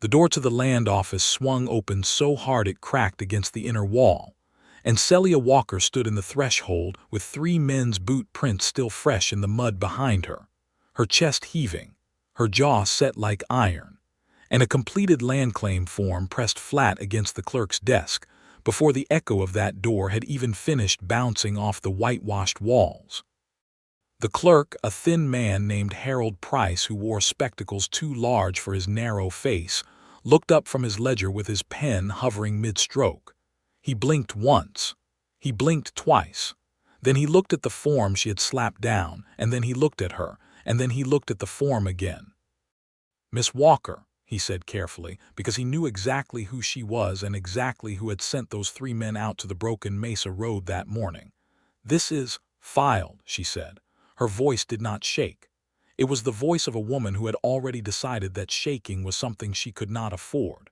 The door to the land office swung open so hard it cracked against the inner wall, and Celia Walker stood in the threshold with 3 men's boot prints still fresh in the mud behind her, her chest heaving, her jaw set like iron, and a completed land claim form pressed flat against the clerk's desk before the echo of that door had even finished bouncing off the whitewashed walls. The clerk, a thin man named Harold Price who wore spectacles too large for his narrow face, looked up from his ledger with his pen hovering mid-stroke. He blinked once. He blinked twice. Then he looked at the form she had slapped down, and then he looked at her, and then he looked at the form again. "Miss Walker," he said carefully, because he knew exactly who she was and exactly who had sent those 3 men out to the Broken Mesa Road that morning. "This is filed," she said. Her voice did not shake. It was the voice of a woman who had already decided that shaking was something she could not afford.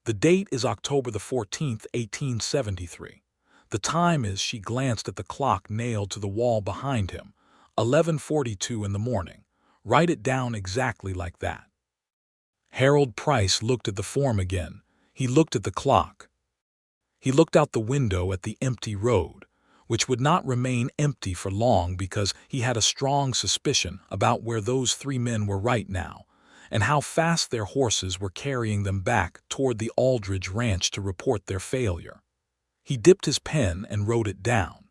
"The date is October the 14th, 1873. The time is," she glanced at the clock nailed to the wall behind him, "11:42 in the morning. Write it down exactly like that." Harold Price looked at the form again. He looked at the clock. He looked out the window at the empty road, which would not remain empty for long because he had a strong suspicion about where those 3 men were right now, and how fast their horses were carrying them back toward the Aldridge ranch to report their failure. He dipped his pen and wrote it down.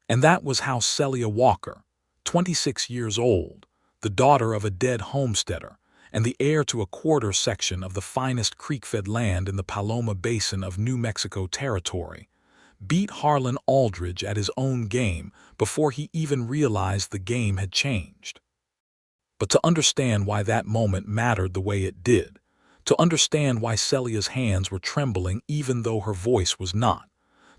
And that was how Celia Walker, 26 years old, the daughter of a dead homesteader, and the heir to a quarter section of the finest creek-fed land in the Paloma Basin of New Mexico Territory, beat Harlan Aldridge at his own game before he even realized the game had changed. But to understand why that moment mattered the way it did, to understand why Celia's hands were trembling even though her voice was not,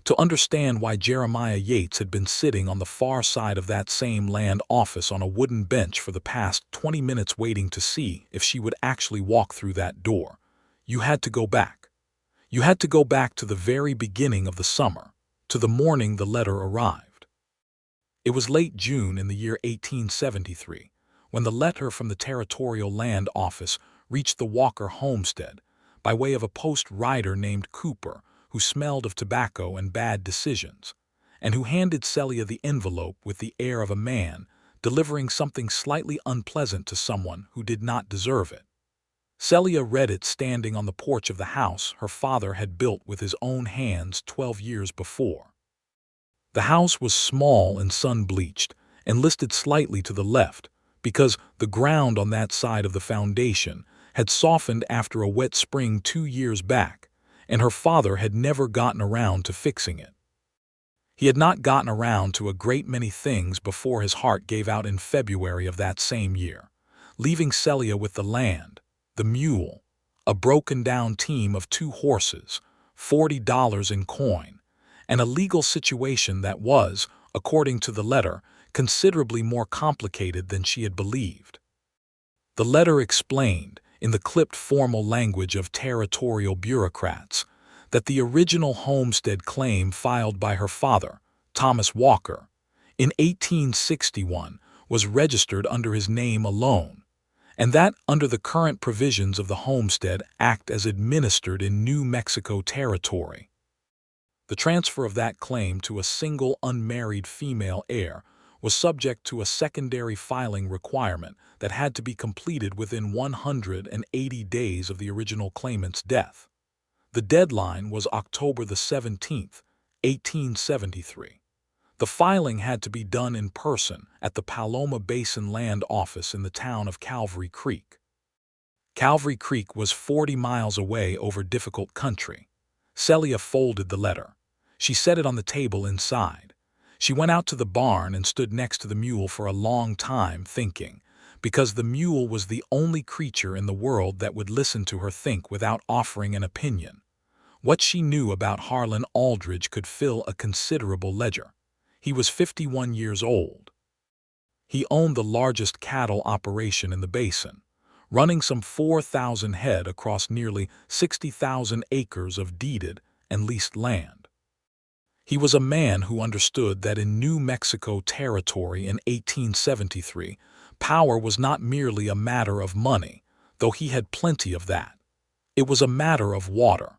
to understand why Jeremiah Yates had been sitting on the far side of that same land office on a wooden bench for the past 20 minutes waiting to see if she would actually walk through that door, you had to go back. You had to go back to the very beginning of the summer, to the morning the letter arrived. It was late June in the year 1873, when the letter from the Territorial Land Office reached the Walker homestead by way of a post rider named Cooper, who smelled of tobacco and bad decisions, and who handed Celia the envelope with the air of a man delivering something slightly unpleasant to someone who did not deserve it. Celia read it standing on the porch of the house her father had built with his own hands 12 years before. The house was small and sun-bleached and listed slightly to the left because the ground on that side of the foundation had softened after a wet spring 2 years back, and her father had never gotten around to fixing it. He had not gotten around to a great many things before his heart gave out in February of that same year, leaving Celia with the land, the mule, a broken-down team of 2 horses, $40 in coin, and a legal situation that was, according to the letter, considerably more complicated than she had believed. The letter explained, in the clipped formal language of territorial bureaucrats, that the original homestead claim filed by her father, Thomas Walker, in 1861 was registered under his name alone, and that under the current provisions of the Homestead Act as administered in New Mexico Territory, the transfer of that claim to a single unmarried female heir was subject to a secondary filing requirement that had to be completed within 180 days of the original claimant's death. The deadline was October the 17th, 1873. The filing had to be done in person at the Paloma Basin Land Office in the town of Calvary Creek. Calvary Creek was 40 miles away over difficult country. Celia folded the letter. She set it on the table inside. She went out to the barn and stood next to the mule for a long time thinking, because the mule was the only creature in the world that would listen to her think without offering an opinion. What she knew about Harlan Aldridge could fill a considerable ledger. He was 51 years old. He owned the largest cattle operation in the basin, running some 4,000 head across nearly 60,000 acres of deeded and leased land. He was a man who understood that in New Mexico Territory in 1873, power was not merely a matter of money, though he had plenty of that. It was a matter of water.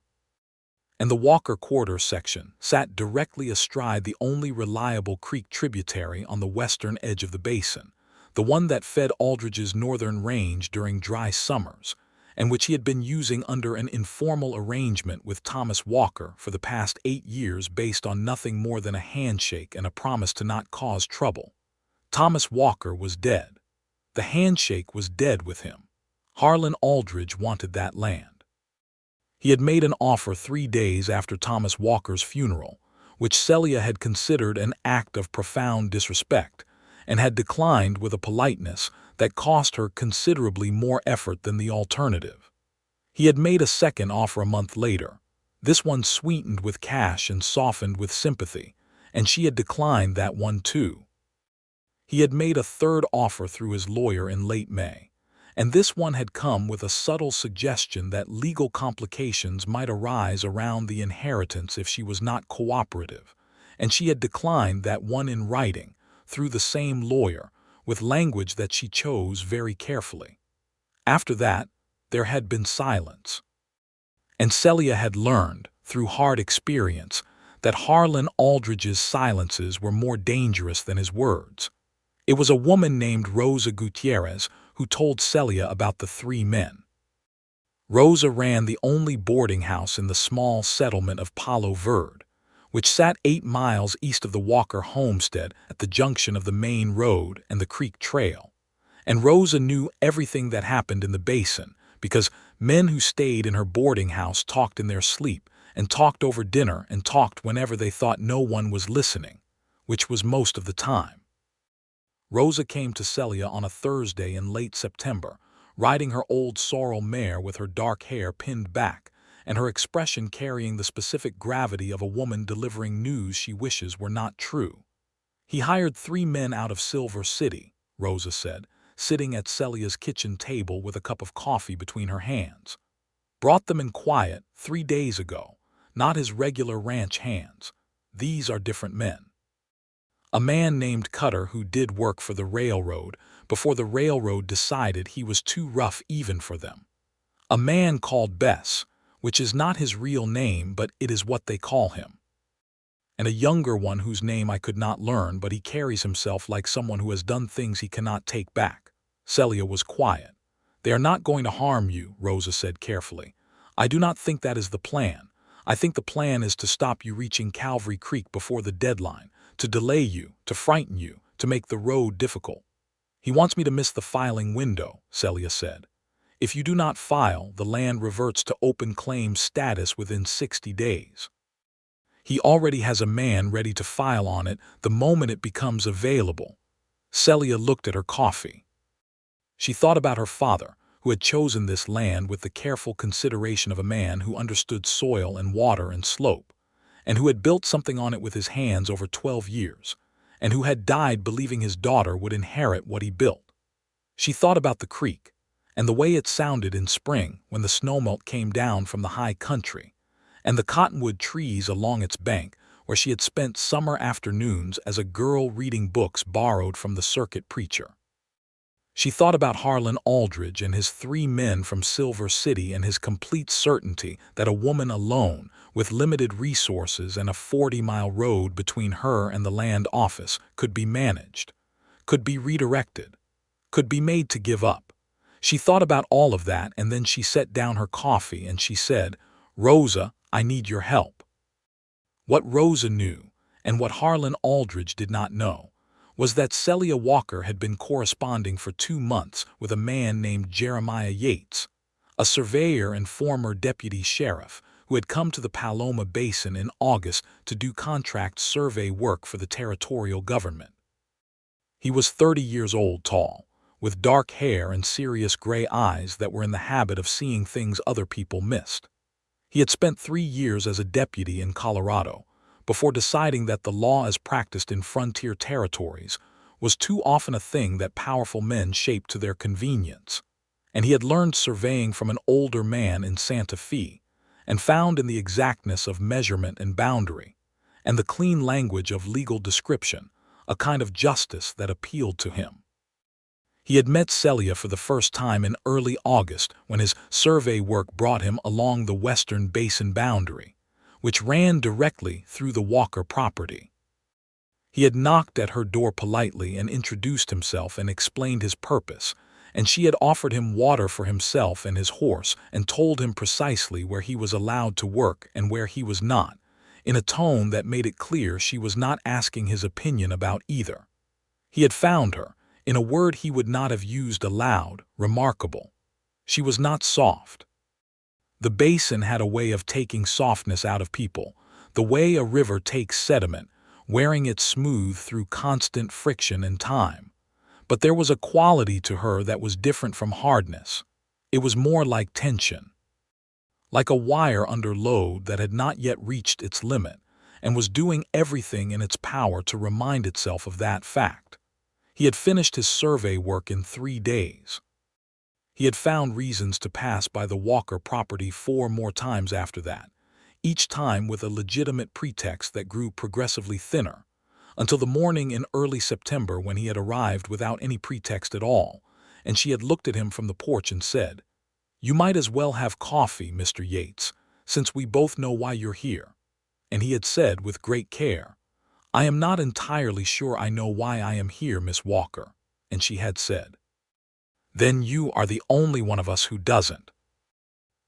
And the Walker Quarter section sat directly astride the only reliable creek tributary on the western edge of the basin, the one that fed Aldridge's northern range during dry summers, and which he had been using under an informal arrangement with Thomas Walker for the past 8 years based on nothing more than a handshake and a promise to not cause trouble. Thomas Walker was dead. The handshake was dead with him. Harlan Aldridge wanted that land. He had made an offer 3 days after Thomas Walker's funeral, which Celia had considered an act of profound disrespect, and had declined with a politeness that cost her considerably more effort than the alternative. He had made a second offer a month later, this one sweetened with cash and softened with sympathy, and she had declined that one too. He had made a third offer through his lawyer in late May, and this one had come with a subtle suggestion that legal complications might arise around the inheritance if she was not cooperative, and she had declined that one in writing, through the same lawyer, with language that she chose very carefully. After that, there had been silence. And Celia had learned, through hard experience, that Harlan Aldridge's silences were more dangerous than his words. It was a woman named Rosa Gutierrez who told Celia about the 3 men. Rosa ran the only boarding house in the small settlement of Palo Verde, which sat 8 miles east of the Walker homestead at the junction of the main road and the creek trail. And Rosa knew everything that happened in the basin because men who stayed in her boarding house talked in their sleep and talked over dinner and talked whenever they thought no one was listening, which was most of the time. Rosa came to Celia on a Thursday in late September, riding her old sorrel mare with her dark hair pinned back, and her expression carrying the specific gravity of a woman delivering news she wishes were not true. "He hired 3 men out of Silver City," Rosa said, sitting at Celia's kitchen table with a cup of coffee between her hands. "Brought them in quiet 3 days ago, not his regular ranch hands. These are different men. A man named Cutter who did work for the railroad before the railroad decided he was too rough even for them. A man called Bess, which is not his real name, but it is what they call him. And a younger one whose name I could not learn, but he carries himself like someone who has done things he cannot take back." Celia was quiet. "They are not going to harm you," Rosa said carefully. "I do not think that is the plan. I think the plan is to stop you reaching Calvary Creek before the deadline, to delay you, to frighten you, to make the road difficult." "He wants me to miss the filing window," Celia said. "If you do not file, the land reverts to open claim status within 60 days. He already has a man ready to file on it the moment it becomes available." Celia looked at her coffee. She thought about her father, who had chosen this land with the careful consideration of a man who understood soil and water and slope, and who had built something on it with his hands over 12 years, and who had died believing his daughter would inherit what he built. She thought about the creek, and the way it sounded in spring when the snowmelt came down from the high country, and the cottonwood trees along its bank where she had spent summer afternoons as a girl reading books borrowed from the circuit preacher. She thought about Harlan Aldridge and his 3 men from Silver City and his complete certainty that a woman alone, with limited resources and a 40-mile road between her and the land office, could be managed, could be redirected, could be made to give up. She thought about all of that, and then she set down her coffee and she said, "Rosa, I need your help." What Rosa knew, and what Harlan Aldridge did not know, was that Celia Walker had been corresponding for 2 months with a man named Jeremiah Yates, a surveyor and former deputy sheriff who had come to the Paloma Basin in August to do contract survey work for the territorial government. He was 30 years old tall, with dark hair and serious gray eyes that were in the habit of seeing things other people missed. He had spent 3 years as a deputy in Colorado, before deciding that the law as practiced in frontier territories was too often a thing that powerful men shaped to their convenience, and he had learned surveying from an older man in Santa Fe, and found in the exactness of measurement and boundary, and the clean language of legal description, a kind of justice that appealed to him. He had met Celia for the first time in early August when his survey work brought him along the western Basin boundary, which ran directly through the Walker property. He had knocked at her door politely and introduced himself and explained his purpose, and she had offered him water for himself and his horse and told him precisely where he was allowed to work and where he was not, in a tone that made it clear she was not asking his opinion about either. He had found her, in a word he would not have used aloud, remarkable. She was not soft. The Basin had a way of taking softness out of people, the way a river takes sediment, wearing it smooth through constant friction and time. But there was a quality to her that was different from hardness. It was more like tension. Like a wire under load that had not yet reached its limit and was doing everything in its power to remind itself of that fact. He had finished his survey work in 3 days. He had found reasons to pass by the Walker property 4 more times after that, each time with a legitimate pretext that grew progressively thinner, until the morning in early September when he had arrived without any pretext at all, and she had looked at him from the porch and said, "You might as well have coffee, Mr. Yates, since we both know why you're here." And he had said with great care, "I am not entirely sure I know why I am here, Miss Walker." And she had said, "Then you are the only one of us who doesn't."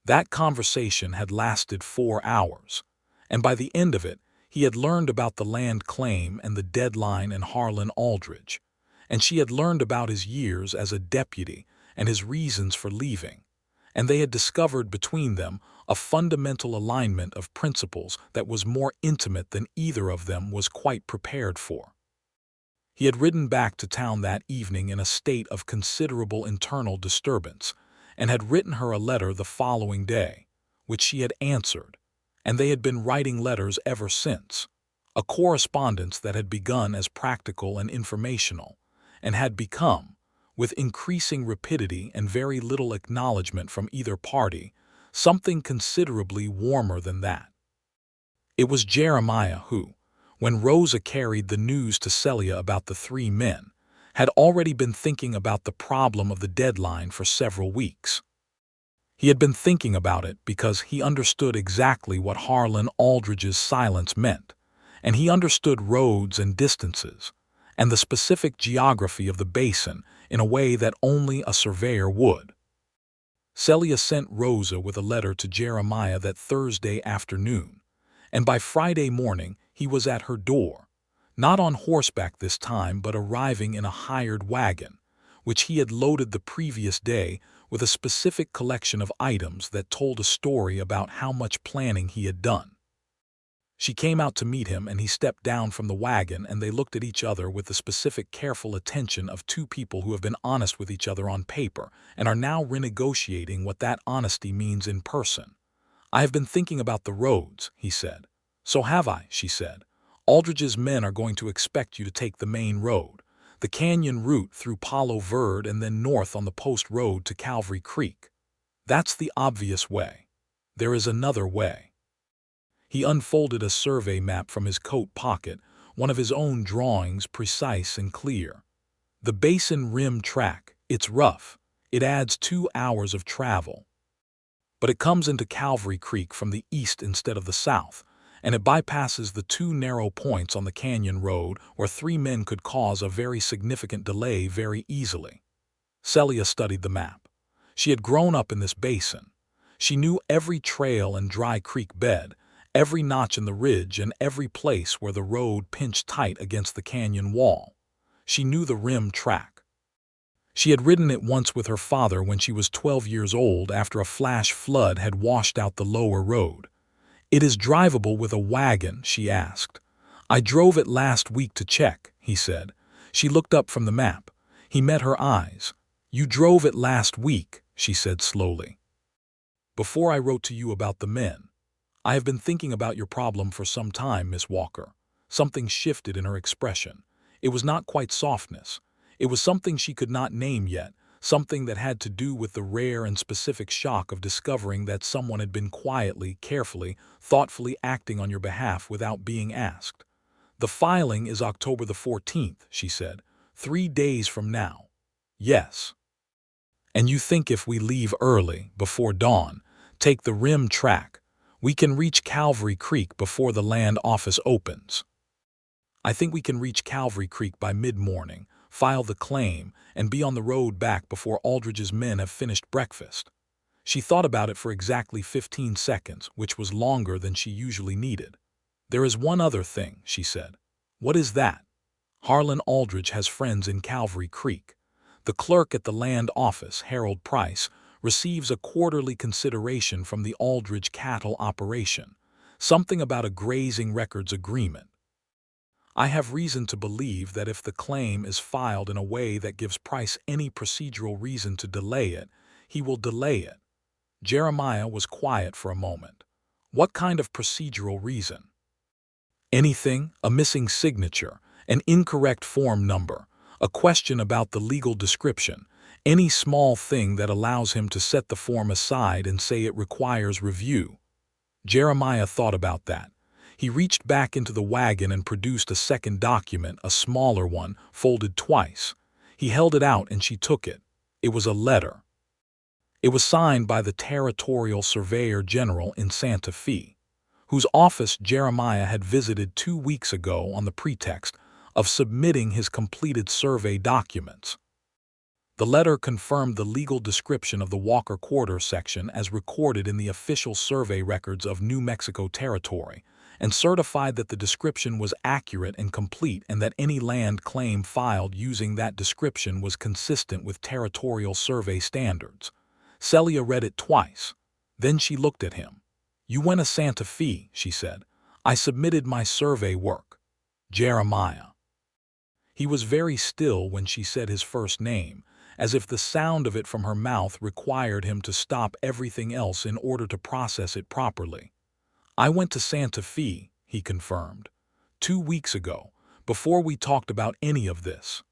That conversation had lasted 4 hours, and by the end of it, he had learned about the land claim and the deadline and Harlan Aldridge, and she had learned about his years as a deputy and his reasons for leaving, and they had discovered between them a fundamental alignment of principles that was more intimate than either of them was quite prepared for. He had ridden back to town that evening in a state of considerable internal disturbance, and had written her a letter the following day, which she had answered, and they had been writing letters ever since, a correspondence that had begun as practical and informational, and had become, with increasing rapidity and very little acknowledgement from either party, something considerably warmer than that. It was Jeremiah who, when Rosa carried the news to Celia about the 3 men, had already been thinking about the problem of the deadline for several weeks. He had been thinking about it because he understood exactly what Harlan Aldridge's silence meant, and he understood roads and distances, and the specific geography of the Basin in a way that only a surveyor would. Celia sent Rosa with a letter to Jeremiah that Thursday afternoon, and by Friday morning he was at her door, not on horseback this time but arriving in a hired wagon, which he had loaded the previous day with a specific collection of items that told a story about how much planning he had done. She came out to meet him and he stepped down from the wagon and they looked at each other with the specific careful attention of 2 people who have been honest with each other on paper and are now renegotiating what that honesty means in person. "I have been thinking about the roads," he said. "So have I," she said. "Aldridge's men are going to expect you to take the main road, the canyon route through Palo Verde and then north on the post road to Calvary Creek. That's the obvious way. There is another way." He unfolded a survey map from his coat pocket, one of his own drawings, precise and clear. "The Basin Rim track, it's rough. It adds 2 hours of travel. But it comes into Calvary Creek from the east instead of the south, and it bypasses the 2 narrow points on the canyon road where 3 men could cause a very significant delay very easily." Celia studied the map. She had grown up in this basin. She knew every trail and dry creek bed, every notch in the ridge and every place where the road pinched tight against the canyon wall. She knew the rim track. She had ridden it once with her father when she was 12 years old after a flash flood had washed out the lower road. "It is drivable with a wagon?" she asked. "I drove it last week to check," he said. She looked up from the map. He met her eyes. "You drove it last week," she said slowly. "Before I wrote to you about the men. I have been thinking about your problem for some time, Miss Walker." Something shifted in her expression. It was not quite softness. It was something she could not name yet, something that had to do with the rare and specific shock of discovering that someone had been quietly, carefully, thoughtfully acting on your behalf without being asked. "The filing is October the 14th, she said. 3 days from now. Yes. And you think if we leave early, before dawn, take the rim track, we can reach Calvary Creek before the land office opens? I think we can reach Calvary Creek by mid-morning, file the claim, and be on the road back before Aldridge's men have finished breakfast. She thought about it for exactly 15 seconds, which was longer than she usually needed. There is one other thing, she said. What is that? Harlan Aldridge has friends in Calvary Creek. The clerk at the land office, Harold Price, receives a quarterly consideration from the Aldridge cattle operation, something about a grazing records agreement. I have reason to believe that if the claim is filed in a way that gives Price any procedural reason to delay it, he will delay it. Jeremiah was quiet for a moment. What kind of procedural reason? Anything, a missing signature, an incorrect form number, a question about the legal description, any small thing that allows him to set the form aside and say it requires review. Jeremiah thought about that. He reached back into the wagon and produced a second document, a smaller one, folded twice. He held it out and she took it. It was a letter. It was signed by the territorial surveyor general in Santa Fe, whose office Jeremiah had visited 2 weeks ago on the pretext of submitting his completed survey documents. The letter confirmed the legal description of the Walker Quarter section as recorded in the official survey records of New Mexico Territory, and certified that the description was accurate and complete and that any land claim filed using that description was consistent with territorial survey standards. Celia read it twice. Then she looked at him. "You went to Santa Fe," she said. "I submitted my survey work." Jeremiah. He was very still when she said his first name, as if the sound of it from her mouth required him to stop everything else in order to process it properly. "I went to Santa Fe," he confirmed. "2 weeks ago, before we talked about any of this."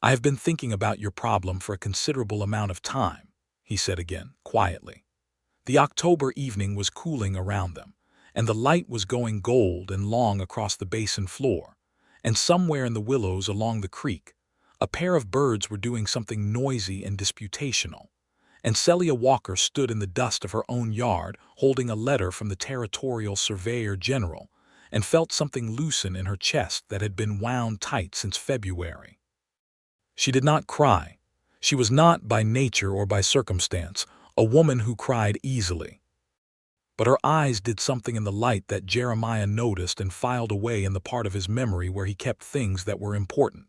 "I have been thinking about your problem for a considerable amount of time," he said again, quietly. The October evening was cooling around them, and the light was going gold and long across the basin floor, and somewhere in the willows along the creek, a pair of birds were doing something noisy and disputational, and Celia Walker stood in the dust of her own yard holding a letter from the territorial surveyor general, and felt something loosen in her chest that had been wound tight since February. She did not cry. She was not, by nature or by circumstance, a woman who cried easily. But her eyes did something in the light that Jeremiah noticed and filed away in the part of his memory where he kept things that were important.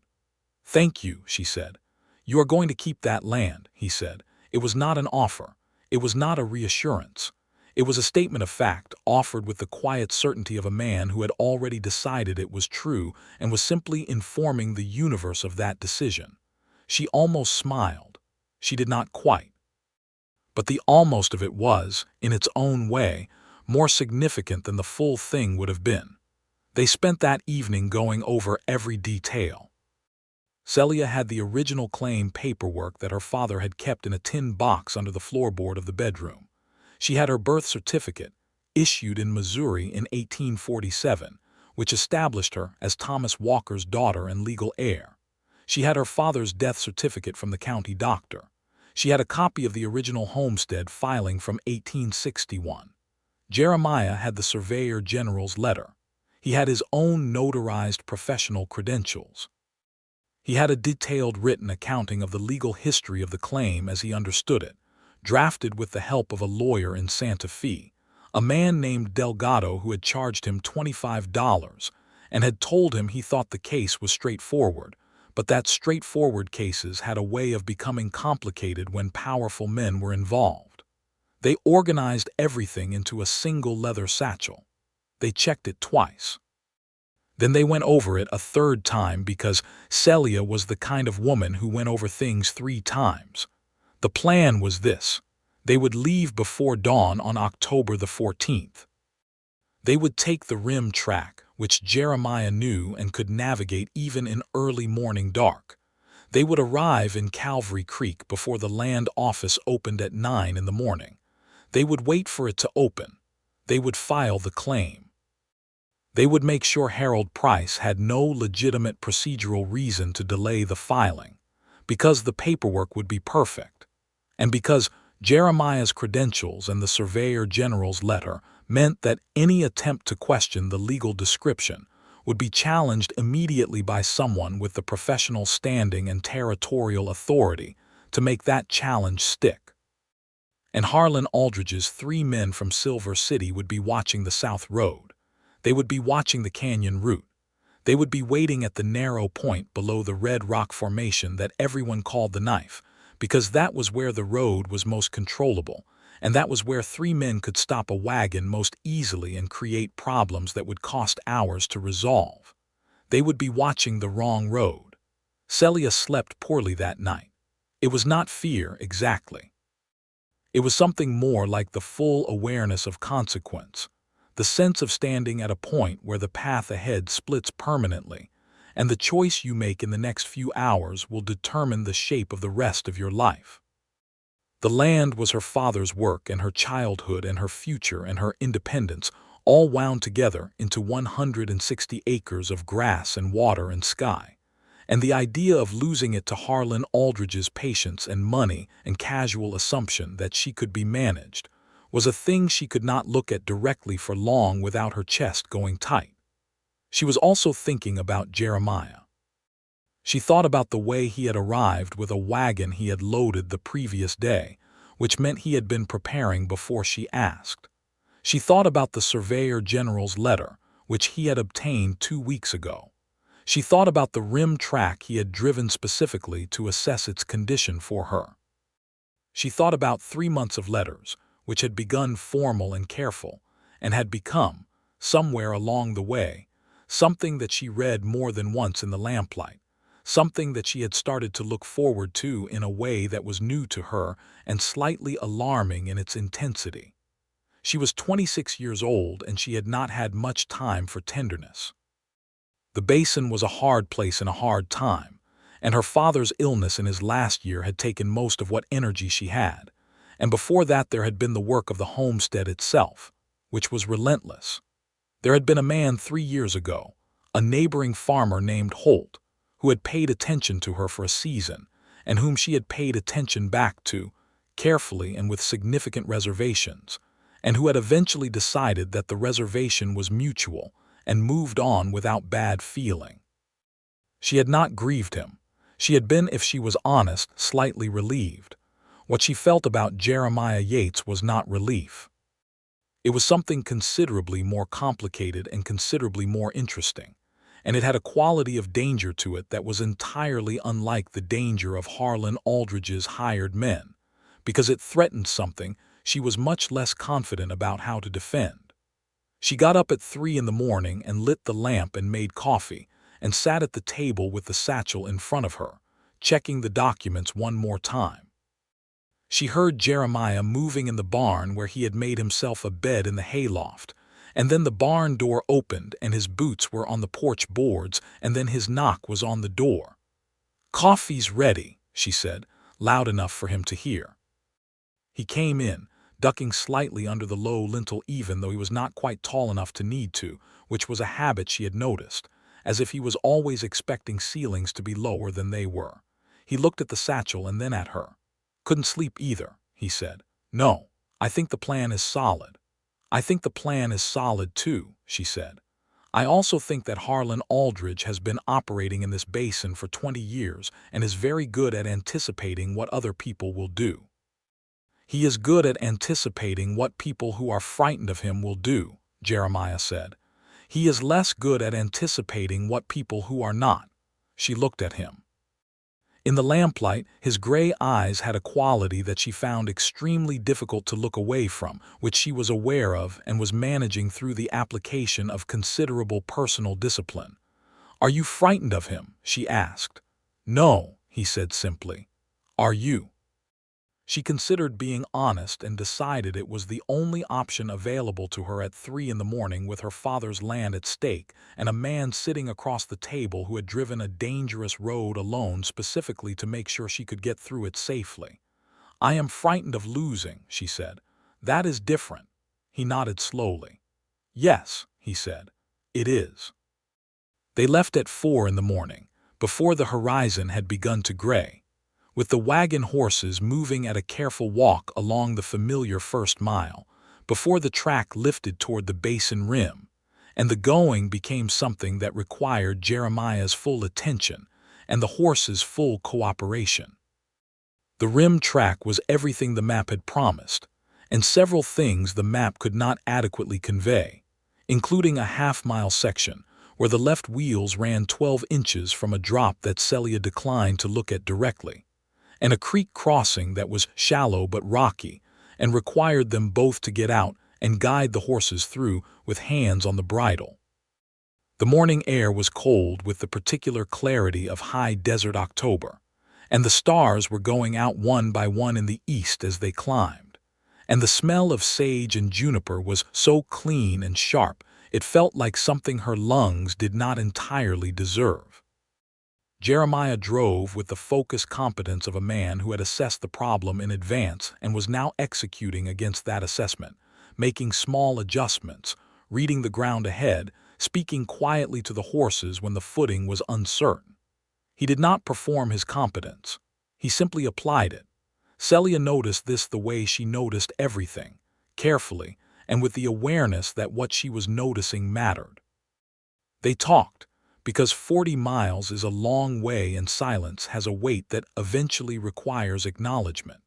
"Thank you," she said. "You are going to keep that land," he said. It was not an offer. It was not a reassurance. It was a statement of fact, offered with the quiet certainty of a man who had already decided it was true and was simply informing the universe of that decision. She almost smiled. She did not quite. But the almost of it was, in its own way, more significant than the full thing would have been. They spent that evening going over every detail. Celia had the original claim paperwork that her father had kept in a tin box under the floorboard of the bedroom. She had her birth certificate, issued in Missouri in 1847, which established her as Thomas Walker's daughter and legal heir. She had her father's death certificate from the county doctor. She had a copy of the original homestead filing from 1861. Jeremiah had the surveyor general's letter. He had his own notarized professional credentials. He had a detailed written accounting of the legal history of the claim as he understood it, drafted with the help of a lawyer in Santa Fe, a man named Delgado who had charged him $25 and had told him he thought the case was straightforward, but that straightforward cases had a way of becoming complicated when powerful men were involved. They organized everything into a single leather satchel. They checked it twice. Then they went over it a third time because Celia was the kind of woman who went over things 3 times. The plan was this. They would leave before dawn on October the 14th. They would take the rim track, which Jeremiah knew and could navigate even in early morning dark. They would arrive in Calvary Creek before the land office opened at 9 in the morning. They would wait for it to open. They would file the claim. They would make sure Harold Price had no legitimate procedural reason to delay the filing. because the paperwork would be perfect, and because Jeremiah's credentials and the Surveyor General's letter meant that any attempt to question the legal description would be challenged immediately by someone with the professional standing and territorial authority to make that challenge stick. And Harlan Aldridge's 3 men from Silver City would be watching the South Road. They would be watching the canyon route. They would be waiting at the narrow point below the red rock formation that everyone called the Knife, because that was where the road was most controllable, and that was where 3 men could stop a wagon most easily and create problems that would cost hours to resolve. They would be watching the wrong road. Celia slept poorly that night. It was not fear exactly. It was something more like the full awareness of consequence, the sense of standing at a point where the path ahead splits permanently, and the choice you make in the next few hours will determine the shape of the rest of your life. The land was her father's work and her childhood and her future and her independence, all wound together into 160 acres of grass and water and sky. And the idea of losing it to Harlan Aldridge's patience and money and casual assumption that she could be managed was a thing she could not look at directly for long without her chest going tight. She was also thinking about Jeremiah. She thought about the way he had arrived with a wagon he had loaded the previous day, which meant he had been preparing before she asked. She thought about the Surveyor General's letter, which he had obtained 2 weeks ago. She thought about the rim track he had driven specifically to assess its condition for her. She thought about 3 months of letters, which had begun formal and careful, and had become, somewhere along the way, something that she read more than once in the lamplight, something that she had started to look forward to in a way that was new to her and slightly alarming in its intensity. She was 26 years old and she had not had much time for tenderness. The Basin was a hard place in a hard time, and her father's illness in his last year had taken most of what energy she had, and before that there had been the work of the homestead itself, which was relentless. There had been a man 3 years ago, a neighboring farmer named Holt, who had paid attention to her for a season, and whom she had paid attention back to, carefully and with significant reservations, and who had eventually decided that the reservation was mutual and moved on without bad feeling. She had not grieved him. She had been, if she was honest, slightly relieved. What she felt about Jeremiah Yates was not relief. It was something considerably more complicated and considerably more interesting, and it had a quality of danger to it that was entirely unlike the danger of Harlan Aldridge's hired men, because it threatened something she was much less confident about how to defend. She got up at 3 in the morning and lit the lamp and made coffee, and sat at the table with the satchel in front of her, checking the documents one more time. She heard Jeremiah moving in the barn where he had made himself a bed in the hayloft, and then the barn door opened and his boots were on the porch boards, and then his knock was on the door. "Coffee's ready," she said, loud enough for him to hear. He came in, ducking slightly under the low lintel even though he was not quite tall enough to need to, which was a habit she had noticed, as if he was always expecting ceilings to be lower than they were. He looked at the satchel and then at her. "Couldn't sleep either," he said. "No, I think the plan is solid." "I think the plan is solid too," she said. "I also think that Harlan Aldridge has been operating in this basin for 20 years and is very good at anticipating what other people will do. He is good at anticipating what people who are frightened of him will do," Jeremiah said. "He is less good at anticipating what people who are not." She looked at him. In the lamplight, his gray eyes had a quality that she found extremely difficult to look away from, which she was aware of and was managing through the application of considerable personal discipline. "Are you frightened of him?" she asked. "No," he said simply. "Are you?" She considered being honest and decided it was the only option available to her at 3 in the morning with her father's land at stake and a man sitting across the table who had driven a dangerous road alone specifically to make sure she could get through it safely. "I am frightened of losing," she said. "That is different." He nodded slowly. "Yes," he said, "it is." They left at 4 in the morning, before the horizon had begun to gray. with the wagon horses moving at a careful walk along the familiar first mile, before the track lifted toward the basin rim, and the going became something that required Jeremiah's full attention and the horses' full cooperation. The rim track was everything the map had promised, and several things the map could not adequately convey, including a half-mile section where the left wheels ran 12 inches from a drop that Celia declined to look at directly, and a creek crossing that was shallow but rocky and required them both to get out and guide the horses through with hands on the bridle. The morning air was cold with the particular clarity of high desert October, and the stars were going out one by one in the east as they climbed, and the smell of sage and juniper was so clean and sharp it felt like something her lungs did not entirely deserve. Jeremiah drove with the focused competence of a man who had assessed the problem in advance and was now executing against that assessment, making small adjustments, reading the ground ahead, speaking quietly to the horses when the footing was uncertain. He did not perform his competence. He simply applied it. Celia noticed this the way she noticed everything, carefully, and with the awareness that what she was noticing mattered. They talked, because 40 miles is a long way and silence has a weight that eventually requires acknowledgement.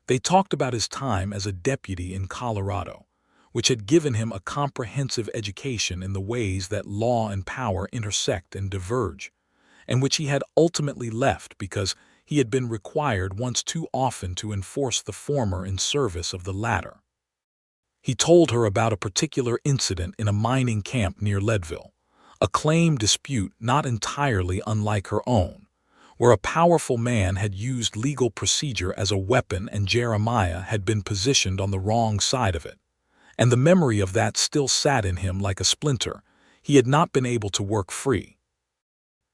They talked about his time as a deputy in Colorado, which had given him a comprehensive education in the ways that law and power intersect and diverge, and which he had ultimately left because he had been required once too often to enforce the former in service of the latter. He told her about a particular incident in a mining camp near Leadville, a claim dispute not entirely unlike her own, where a powerful man had used legal procedure as a weapon and Jeremiah had been positioned on the wrong side of it, and the memory of that still sat in him like a splinter. He had not been able to work free.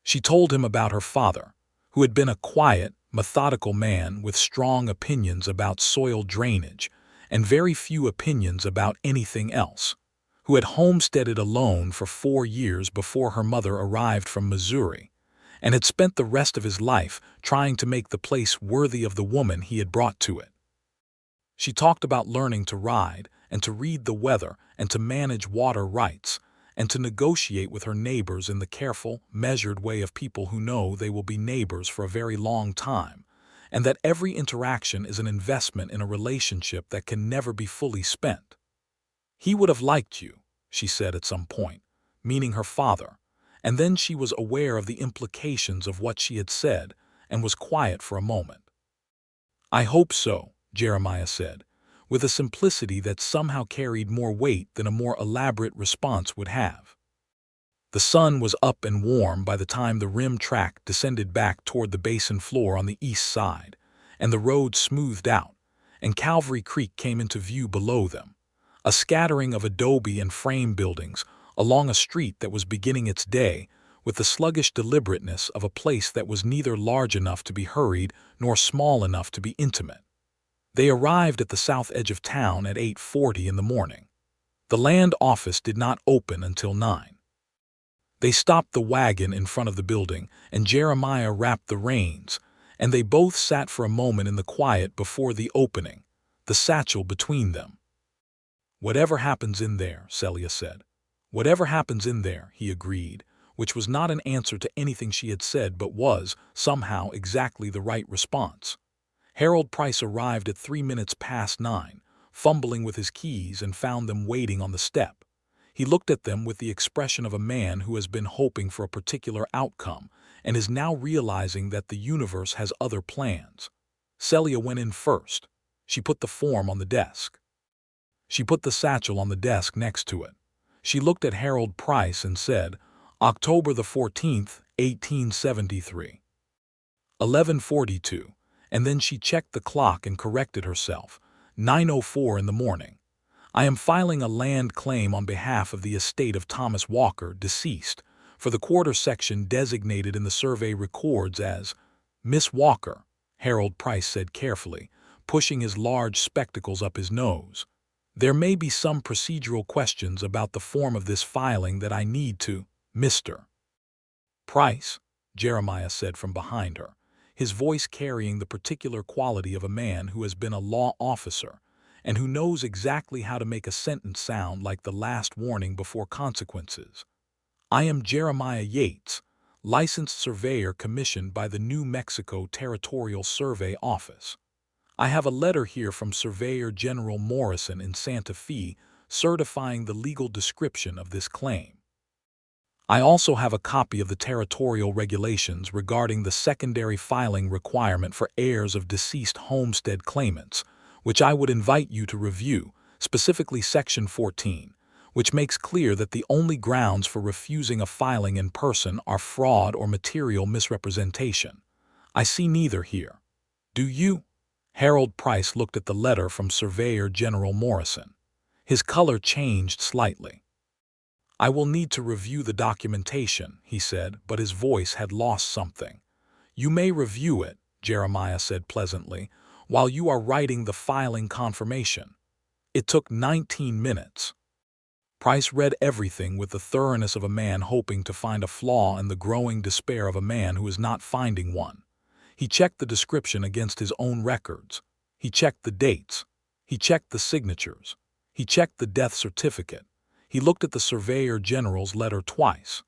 She told him about her father, who had been a quiet, methodical man with strong opinions about soil drainage and very few opinions about anything else, who had homesteaded alone for 4 years before her mother arrived from Missouri, and had spent the rest of his life trying to make the place worthy of the woman he had brought to it. She talked about learning to ride and to read the weather and to manage water rights and to negotiate with her neighbors in the careful, measured way of people who know they will be neighbors for a very long time, and that every interaction is an investment in a relationship that can never be fully spent. "He would have liked you," she said at some point, meaning her father, and then she was aware of the implications of what she had said and was quiet for a moment. "I hope so," Jeremiah said, with a simplicity that somehow carried more weight than a more elaborate response would have. The sun was up and warm by the time the rim track descended back toward the basin floor on the east side, and the road smoothed out, and Calvary Creek came into view below them, a scattering of adobe and frame buildings along a street that was beginning its day with the sluggish deliberateness of a place that was neither large enough to be hurried nor small enough to be intimate. They arrived at the south edge of town at 8:40 in the morning. The land office did not open until 9. They stopped the wagon in front of the building, and Jeremiah wrapped the reins, and they both sat for a moment in the quiet before the opening, the satchel between them. "Whatever happens in there," Celia said. "Whatever happens in there," he agreed, which was not an answer to anything she had said but was, somehow, exactly the right response. Harold Price arrived at 9:03, fumbling with his keys, and found them waiting on the step. He looked at them with the expression of a man who has been hoping for a particular outcome and is now realizing that the universe has other plans. Celia went in first. She put the form on the desk. She put the satchel on the desk next to it. She looked at Harold Price and said, "October the 14th, 1873. 11:42. And then she checked the clock and corrected herself. 9:04 in the morning. I am filing a land claim on behalf of the estate of Thomas Walker, deceased, for the quarter section designated in the survey records as Miss Walker," Harold Price said carefully, pushing his large spectacles up his nose. "There may be some procedural questions about the form of this filing that I need to, Mr. Price," Jeremiah said from behind her, his voice carrying the particular quality of a man who has been a law officer and who knows exactly how to make a sentence sound like the last warning before consequences. "I am Jeremiah Yates, licensed surveyor commissioned by the New Mexico Territorial Survey Office. I have a letter here from Surveyor General Morrison in Santa Fe certifying the legal description of this claim. I also have a copy of the territorial regulations regarding the secondary filing requirement for heirs of deceased homestead claimants, which I would invite you to review, specifically Section 14, which makes clear that the only grounds for refusing a filing in person are fraud or material misrepresentation. I see neither here. Do you?" Harold Price looked at the letter from Surveyor General Morrison. His color changed slightly. "I will need to review the documentation," he said, but his voice had lost something. "You may review it," Jeremiah said pleasantly, "while you are writing the filing confirmation." It took 19 minutes. Price read everything with the thoroughness of a man hoping to find a flaw and the growing despair of a man who is not finding one. He checked the description against his own records. He checked the dates. He checked the signatures. He checked the death certificate. He looked at the Surveyor General's letter twice.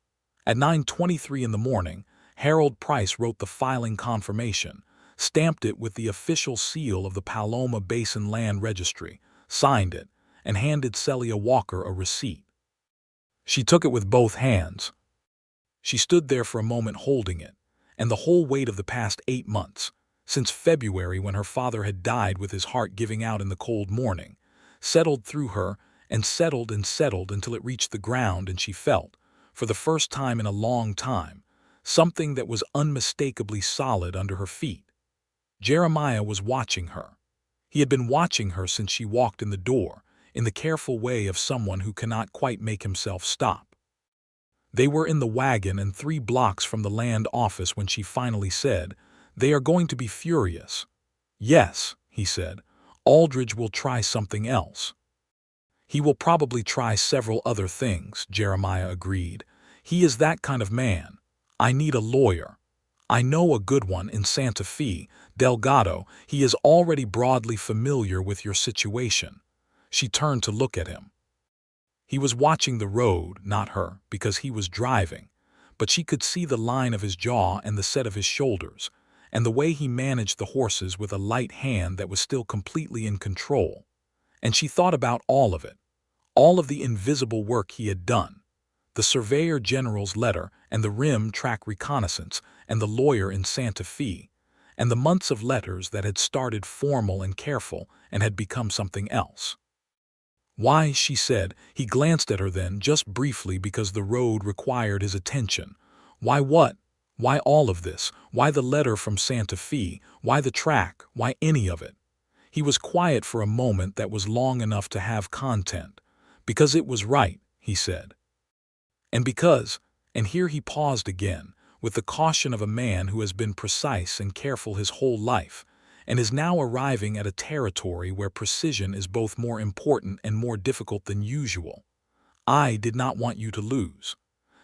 At 9:23 in the morning, Harold Price wrote the filing confirmation, stamped it with the official seal of the Paloma Basin Land Registry, signed it, and handed Celia Walker a receipt. She took it with both hands. She stood there for a moment holding it, and the whole weight of the past 8 months, since February when her father had died with his heart giving out in the cold morning, settled through her and settled until it reached the ground, and she felt, for the first time in a long time, something that was unmistakably solid under her feet. Jeremiah was watching her. He had been watching her since she walked in the door, in the careful way of someone who cannot quite make himself stop. They were in the wagon and 3 blocks from the land office when she finally said, "They are going to be furious." "Yes," he said, "Aldridge will try something else." "He will probably try several other things," Jeremiah agreed. "He is that kind of man. I need a lawyer. I know a good one in Santa Fe, Delgado. He is already broadly familiar with your situation." She turned to look at him. He was watching the road, not her, because he was driving, but she could see the line of his jaw and the set of his shoulders, and the way he managed the horses with a light hand that was still completely in control. And she thought about all of it, all of the invisible work he had done, the Surveyor General's letter and the rim track reconnaissance and the lawyer in Santa Fe, and the months of letters that had started formal and careful and had become something else. "Why," she said. He glanced at her then, just briefly because the road required his attention. "Why what? Why all of this? Why the letter from Santa Fe? Why the track? Why any of it?" He was quiet for a moment that was long enough to have content. "Because it was right," he said. "And because," and here he paused again, with the caution of a man who has been precise and careful his whole life, and is now arriving at a territory where precision is both more important and more difficult than usual. "I did not want you to lose.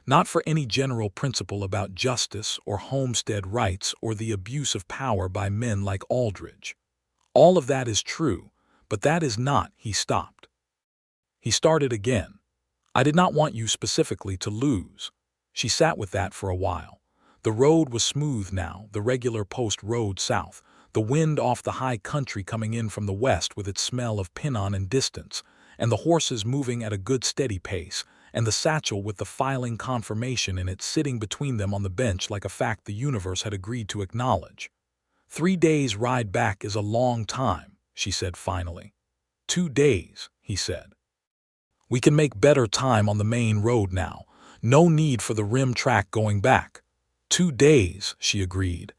Not for any general principle about justice or homestead rights or the abuse of power by men like Aldridge. All of that is true, but that is not," he stopped. He started again. "I did not want you specifically to lose." She sat with that for a while. The road was smooth now, the regular post road south, the wind off the high country coming in from the west with its smell of pinon and distance, and the horses moving at a good steady pace, and the satchel with the filing confirmation in it sitting between them on the bench like a fact the universe had agreed to acknowledge. 3 days ride back is a long time," she said finally. 2 days, he said. "We can make better time on the main road now. No need for the rim track going back." 2 days, she agreed.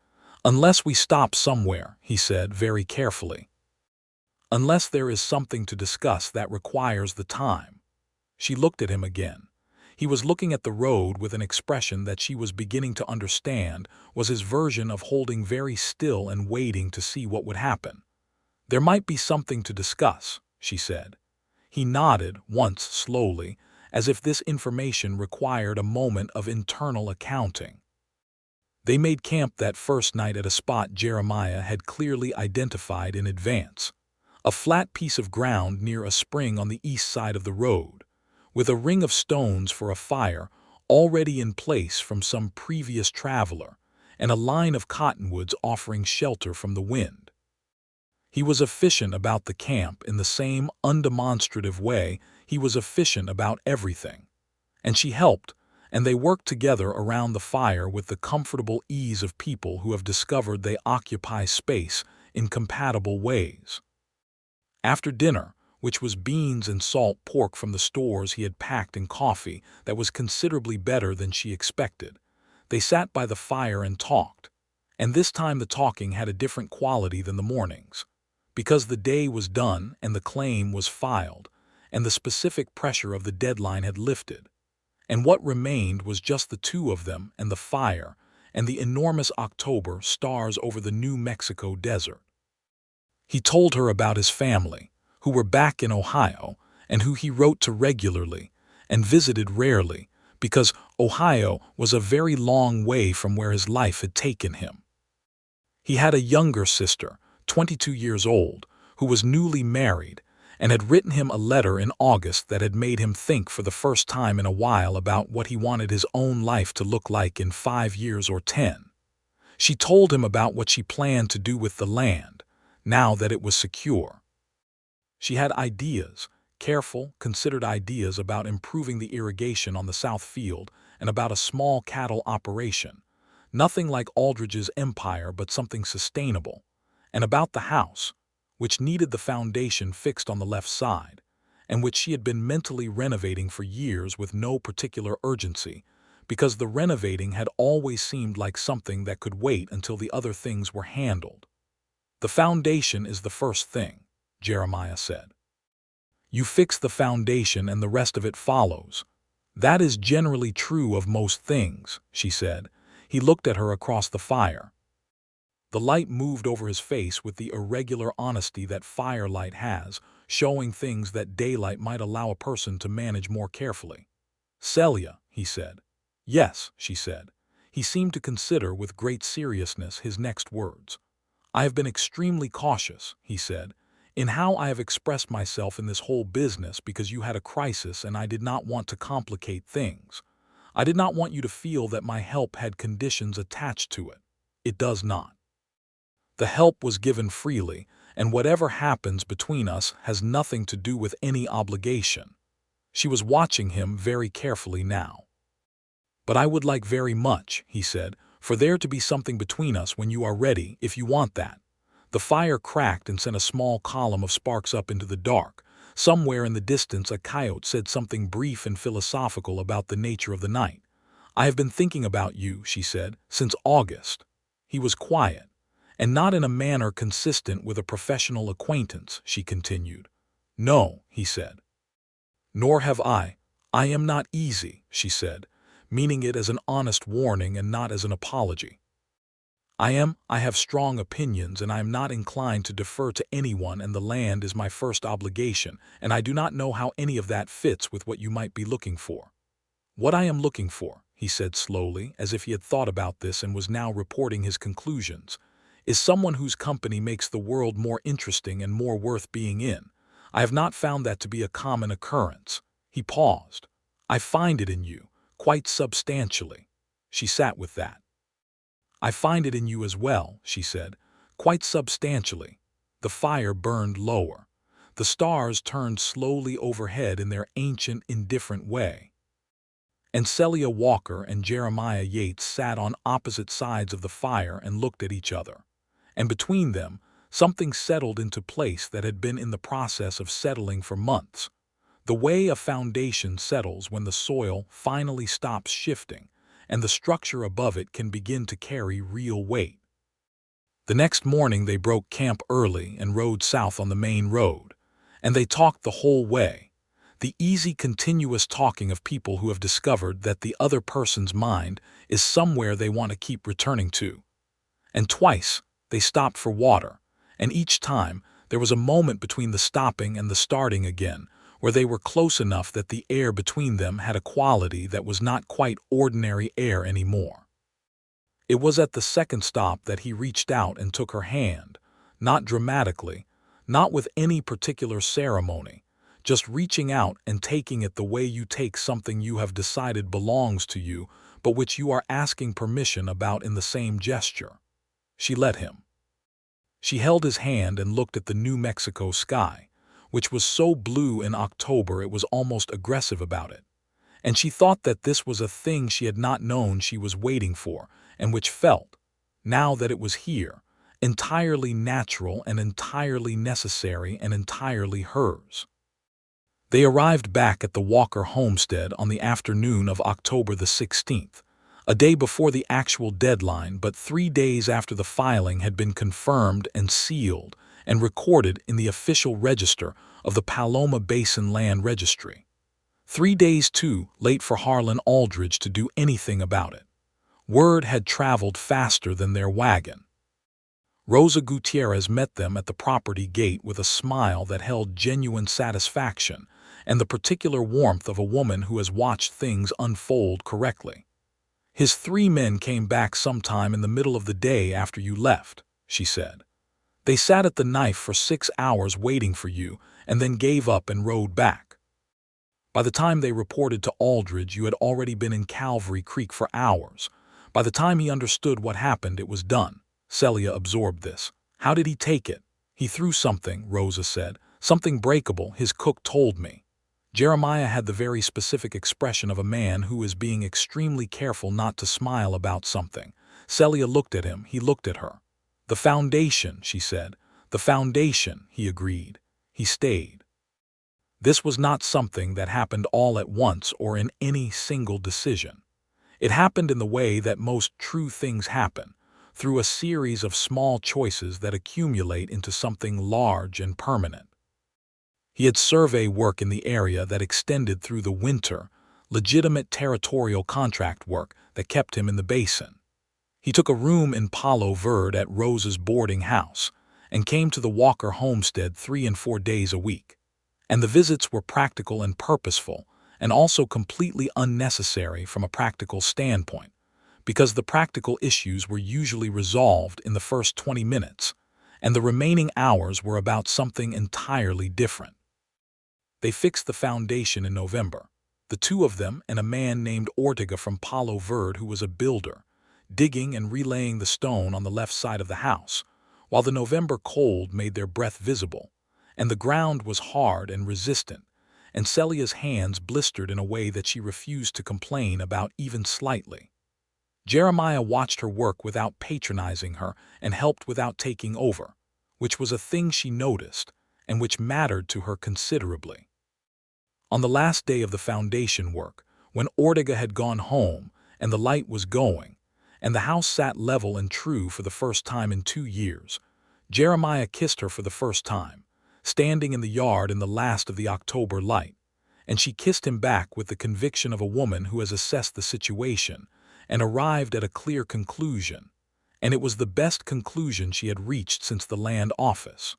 "Unless we stop somewhere," he said very carefully. "Unless there is something to discuss that requires the time." She looked at him again. He was looking at the road with an expression that she was beginning to understand was his version of holding very still and waiting to see what would happen. "There might be something to discuss," she said. He nodded once slowly, as if this information required a moment of internal accounting. They made camp that first night at a spot Jeremiah had clearly identified in advance, a flat piece of ground near a spring on the east side of the road, with a ring of stones for a fire already in place from some previous traveler, and a line of cottonwoods offering shelter from the wind. He was efficient about the camp in the same undemonstrative way he was efficient about everything, and she helped, and they worked together around the fire with the comfortable ease of people who have discovered they occupy space in compatible ways. After dinner, which was beans and salt pork from the stores he had packed and coffee that was considerably better than she expected, they sat by the fire and talked, and this time the talking had a different quality than the mornings, because the day was done and the claim was filed, and the specific pressure of the deadline had lifted, and what remained was just the two of them and the fire and the enormous October stars over the New Mexico desert. He told her about his family, who were back in Ohio, and who he wrote to regularly and visited rarely, because Ohio was a very long way from where his life had taken him. He had a younger sister, 22 years old, who was newly married, and had written him a letter in August that had made him think for the first time in a while about what he wanted his own life to look like in 5 years or 10. She told him about what she planned to do with the land, now that it was secure. She had ideas, careful, considered ideas about improving the irrigation on the south field and about a small cattle operation, nothing like Aldridge's empire but something sustainable, and about the house, which needed the foundation fixed on the left side, and which she had been mentally renovating for years with no particular urgency, because the renovating had always seemed like something that could wait until the other things were handled. The foundation is the first thing, Jeremiah said. You fix the foundation and the rest of it follows. That is generally true of most things, she said. He looked at her across the fire. The light moved over his face with the irregular honesty that firelight has, showing things that daylight might allow a person to manage more carefully. Celia, he said. Yes, she said. He seemed to consider with great seriousness his next words. I have been extremely cautious, he said, in how I have expressed myself in this whole business because you had a crisis and I did not want to complicate things. I did not want you to feel that my help had conditions attached to it. It does not. The help was given freely, and whatever happens between us has nothing to do with any obligation. She was watching him very carefully now. But I would like very much, he said, for there to be something between us when you are ready, if you want that. The fire cracked and sent a small column of sparks up into the dark. Somewhere in the distance a coyote said something brief and philosophical about the nature of the night. I have been thinking about you, she said, since August. He was quiet, and not in a manner consistent with a professional acquaintance, she continued. No, he said. Nor have I. I am not easy, she said, meaning it as an honest warning and not as an apology. I have strong opinions, and I am not inclined to defer to anyone, and the land is my first obligation, and I do not know how any of that fits with what you might be looking for. What I am looking for, he said slowly, as if he had thought about this and was now reporting his conclusions, is someone whose company makes the world more interesting and more worth being in. I have not found that to be a common occurrence. He paused. I find it in you, quite substantially. She sat with that. I find it in you as well, she said, quite substantially. The fire burned lower. The stars turned slowly overhead in their ancient, indifferent way. And Celia Walker and Jeremiah Yates sat on opposite sides of the fire and looked at each other. And between them, something settled into place that had been in the process of settling for months. The way a foundation settles when the soil finally stops shifting, and the structure above it can begin to carry real weight. The next morning they broke camp early and rode south on the main road, and they talked the whole way, the easy continuous talking of people who have discovered that the other person's mind is somewhere they want to keep returning to. And twice they stopped for water, and each time there was a moment between the stopping and the starting again, where they were close enough that the air between them had a quality that was not quite ordinary air anymore. It was at the second stop that he reached out and took her hand, not dramatically, not with any particular ceremony, just reaching out and taking it the way you take something you have decided belongs to you, but which you are asking permission about in the same gesture. She let him. She held his hand and looked at the New Mexico sky, which was so blue in October it was almost aggressive about it. And she thought that this was a thing she had not known she was waiting for, and which felt, now that it was here, entirely natural and entirely necessary and entirely hers. They arrived back at the Walker homestead on the afternoon of October the 16th, a day before the actual deadline, but 3 days after the filing had been confirmed and sealed and recorded in the official register of the Paloma Basin Land Registry. 3 days too late for Harlan Aldridge to do anything about it. Word had traveled faster than their wagon. Rosa Gutierrez met them at the property gate with a smile that held genuine satisfaction and the particular warmth of a woman who has watched things unfold correctly. "His 3 men came back sometime in the middle of the day after you left," she said. "They sat at the knife for 6 hours waiting for you and then gave up and rode back. By the time they reported to Aldridge, you had already been in Calvary Creek for hours. By the time he understood what happened, it was done." Celia absorbed this. "How did he take it?" "He threw something," Rosa said. "Something breakable, his cook told me." Jeremiah had the very specific expression of a man who is being extremely careful not to smile about something. Celia looked at him, he looked at her. "The foundation," she said. "The foundation," he agreed. He stayed. This was not something that happened all at once or in any single decision. It happened in the way that most true things happen, through a series of small choices that accumulate into something large and permanent. He had survey work in the area that extended through the winter, legitimate territorial contract work that kept him in the Basin. He took a room in Palo Verde at Rosa's boarding house and came to the Walker homestead 3 and 4 days a week. And the visits were practical and purposeful, and also completely unnecessary from a practical standpoint, because the practical issues were usually resolved in the first 20 minutes, and the remaining hours were about something entirely different. They fixed the foundation in November, the 2 of them and a man named Ortega from Palo Verde who was a builder, digging and relaying the stone on the left side of the house, while the November cold made their breath visible, and the ground was hard and resistant, and Celia's hands blistered in a way that she refused to complain about even slightly. Jeremiah watched her work without patronizing her and helped without taking over, which was a thing she noticed and which mattered to her considerably. On the last day of the foundation work, when Ortega had gone home and the light was going, and the house sat level and true for the first time in 2 years, Jeremiah kissed her for the first time, standing in the yard in the last of the October light, and she kissed him back with the conviction of a woman who has assessed the situation and arrived at a clear conclusion, and it was the best conclusion she had reached since the land office.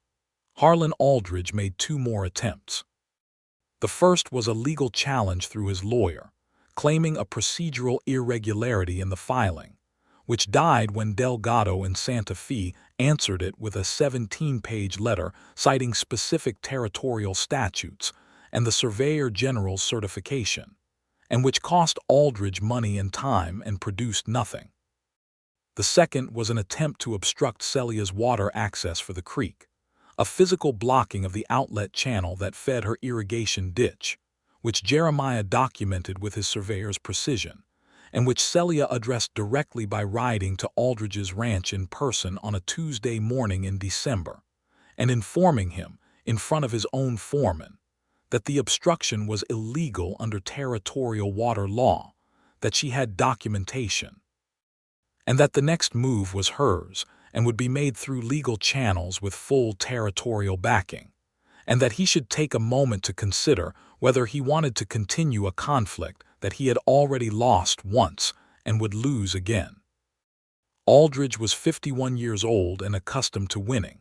Harlan Aldridge made 2 more attempts. The first was a legal challenge through his lawyer, claiming a procedural irregularity in the filing, which died when Delgado in Santa Fe answered it with a 17-page letter citing specific territorial statutes and the Surveyor General's certification, and which cost Aldridge money and time and produced nothing. The second was an attempt to obstruct Celia's water access for the creek, a physical blocking of the outlet channel that fed her irrigation ditch, which Jeremiah documented with his surveyor's precision, and which Celia addressed directly by riding to Aldridge's ranch in person on a Tuesday morning in December, and informing him, in front of his own foreman, that the obstruction was illegal under territorial water law, that she had documentation, and that the next move was hers and would be made through legal channels with full territorial backing, and that he should take a moment to consider whether he wanted to continue a conflict that he had already lost once and would lose again. Aldridge was 51 years old and accustomed to winning.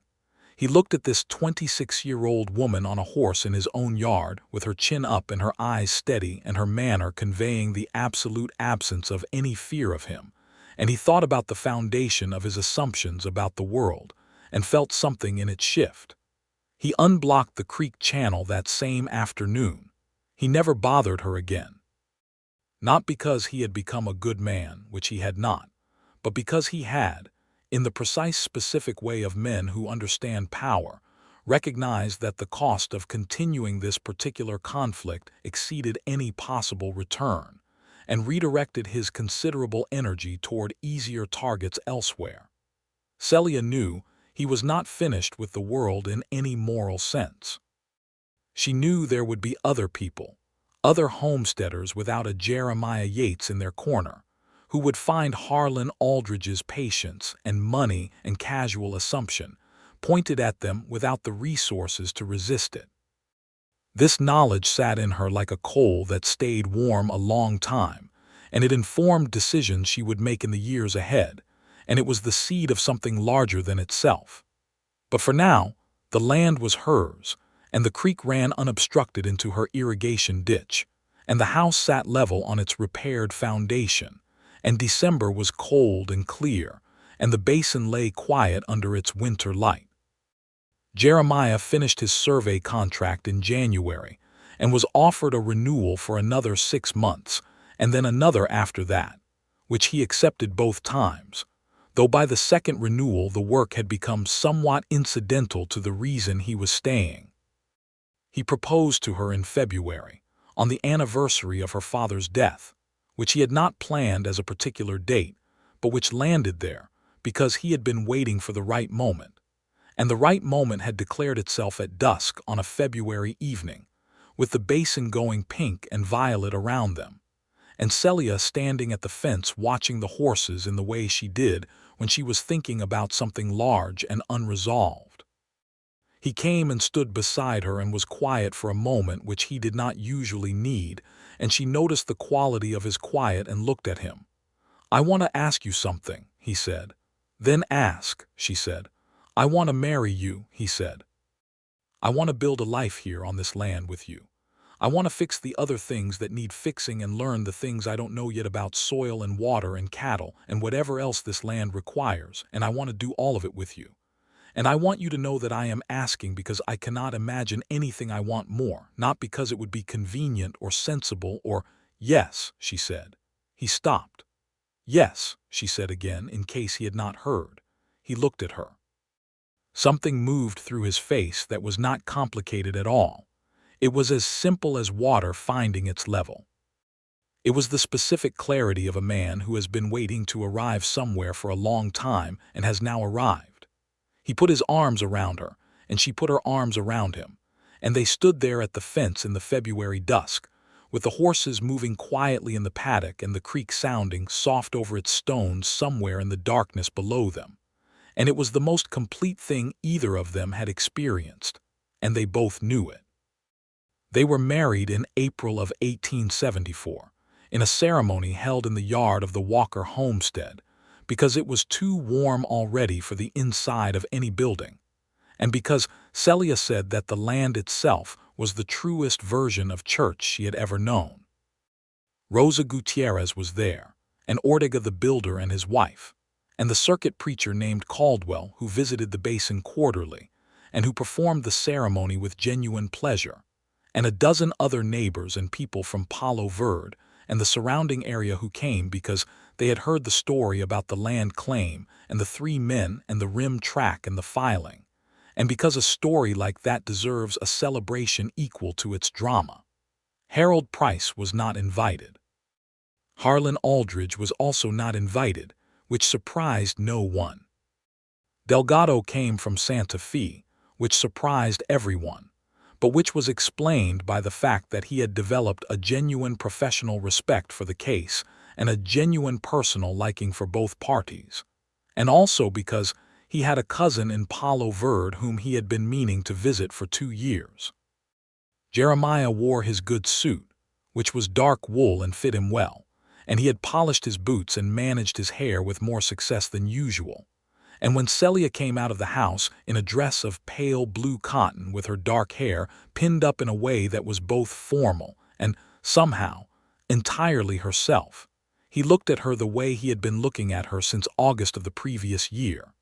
He looked at this 26-year-old woman on a horse in his own yard with her chin up and her eyes steady and her manner conveying the absolute absence of any fear of him, and he thought about the foundation of his assumptions about the world and felt something in it shift. He unblocked the creek channel that same afternoon. He never bothered her again. Not because he had become a good man, which he had not, but because he had, in the precise specific way of men who understand power, recognized that the cost of continuing this particular conflict exceeded any possible return, and redirected his considerable energy toward easier targets elsewhere. Celia knew he was not finished with the world in any moral sense. She knew there would be other people, other homesteaders without a Jeremiah Yates in their corner, who would find Harlan Aldridge's patience and money and casual assumption pointed at them without the resources to resist it. This knowledge sat in her like a coal that stayed warm a long time, and it informed decisions she would make in the years ahead, and it was the seed of something larger than itself. But for now, the land was hers, and the creek ran unobstructed into her irrigation ditch, and the house sat level on its repaired foundation, and December was cold and clear, and the basin lay quiet under its winter light. Jeremiah finished his survey contract in January and was offered a renewal for another 6 months, and then another after that, which he accepted both times, though by the second renewal the work had become somewhat incidental to the reason he was staying. He proposed to her in February, on the anniversary of her father's death, which he had not planned as a particular date, but which landed there because he had been waiting for the right moment. And the right moment had declared itself at dusk on a February evening, with the basin going pink and violet around them, and Celia standing at the fence watching the horses in the way she did when she was thinking about something large and unresolved. He came and stood beside her and was quiet for a moment, which he did not usually need, and she noticed the quality of his quiet and looked at him. "I want to ask you something," he said. "Then ask," she said. "I want to marry you," he said. "I want to build a life here on this land with you. I want to fix the other things that need fixing and learn the things I don't know yet about soil and water and cattle and whatever else this land requires, and I want to do all of it with you. And I want you to know that I am asking because I cannot imagine anything I want more, not because it would be convenient or sensible or—" "Yes," she said. He stopped. "Yes," she said again, in case he had not heard. He looked at her. Something moved through his face that was not complicated at all. It was as simple as water finding its level. It was the specific clarity of a man who has been waiting to arrive somewhere for a long time and has now arrived. He put his arms around her, and she put her arms around him, and they stood there at the fence in the February dusk, with the horses moving quietly in the paddock and the creek sounding soft over its stones somewhere in the darkness below them. And it was the most complete thing either of them had experienced, and they both knew it. They were married in April of 1874, in a ceremony held in the yard of the Walker homestead, because it was too warm already for the inside of any building, and because Celia said that the land itself was the truest version of church she had ever known. Rosa Gutierrez was there, and Ortega the builder and his wife, and the circuit preacher named Caldwell who visited the Basin quarterly, and who performed the ceremony with genuine pleasure, and a dozen other neighbors and people from Palo Verde and the surrounding area who came because they had heard the story about the land claim and the 3 men and the rim track and the filing, and because a story like that deserves a celebration equal to its drama. Harold Price was not invited. Harlan Aldridge was also not invited, which surprised no one. Delgado came from Santa Fe, which surprised everyone, but which was explained by the fact that he had developed a genuine professional respect for the case and a genuine personal liking for both parties, and also because he had a cousin in Palo Verde whom he had been meaning to visit for 2 years. Jeremiah wore his good suit, which was dark wool and fit him well, and he had polished his boots and managed his hair with more success than usual. And when Celia came out of the house in a dress of pale blue cotton with her dark hair pinned up in a way that was both formal and, somehow, entirely herself, He looked at her the way he had been looking at her since August of the previous year,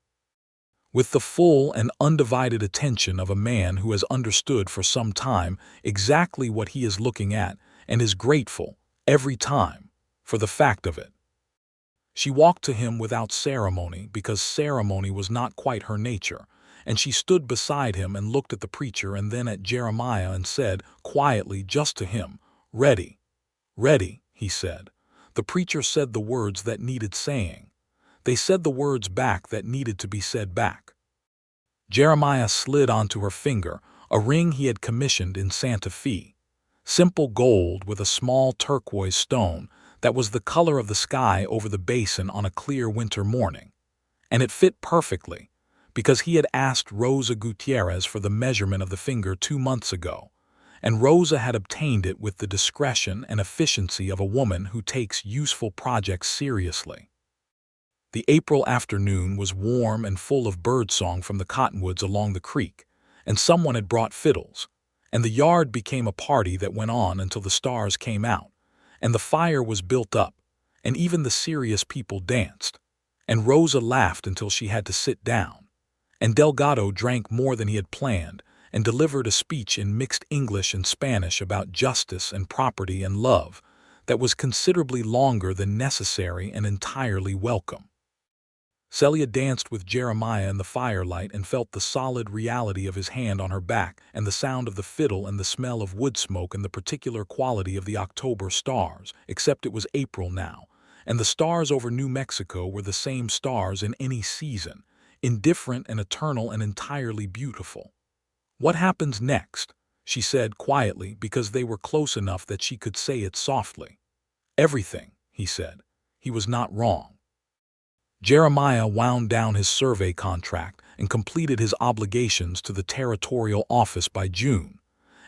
with the full and undivided attention of a man who has understood for some time exactly what he is looking at and is grateful, every time, for the fact of it. She walked to him without ceremony because ceremony was not quite her nature, and she stood beside him and looked at the preacher and then at Jeremiah and said, quietly, just to him, "Ready." "Ready," he said. The preacher said the words that needed saying. They said the words back that needed to be said back. Jeremiah slid onto her finger a ring he had commissioned in Santa Fe. Simple gold with a small turquoise stone that was the color of the sky over the basin on a clear winter morning. And it fit perfectly, because he had asked Rosa Gutierrez for the measurement of the finger 2 months ago, and Rosa had obtained it with the discretion and efficiency of a woman who takes useful projects seriously. The April afternoon was warm and full of birdsong from the cottonwoods along the creek, and someone had brought fiddles, and the yard became a party that went on until the stars came out, and the fire was built up, and even the serious people danced, and Rosa laughed until she had to sit down, and Delgado drank more than he had planned and delivered a speech in mixed English and Spanish about justice and property and love that was considerably longer than necessary and entirely welcome. Celia danced with Jeremiah in the firelight and felt the solid reality of his hand on her back and the sound of the fiddle and the smell of wood smoke and the particular quality of the October stars, except it was April now, and the stars over New Mexico were the same stars in any season, indifferent and eternal and entirely beautiful. "What happens next?" she said quietly, because they were close enough that she could say it softly. "Everything," he said. He was not wrong. Jeremiah wound down his survey contract and completed his obligations to the territorial office by June,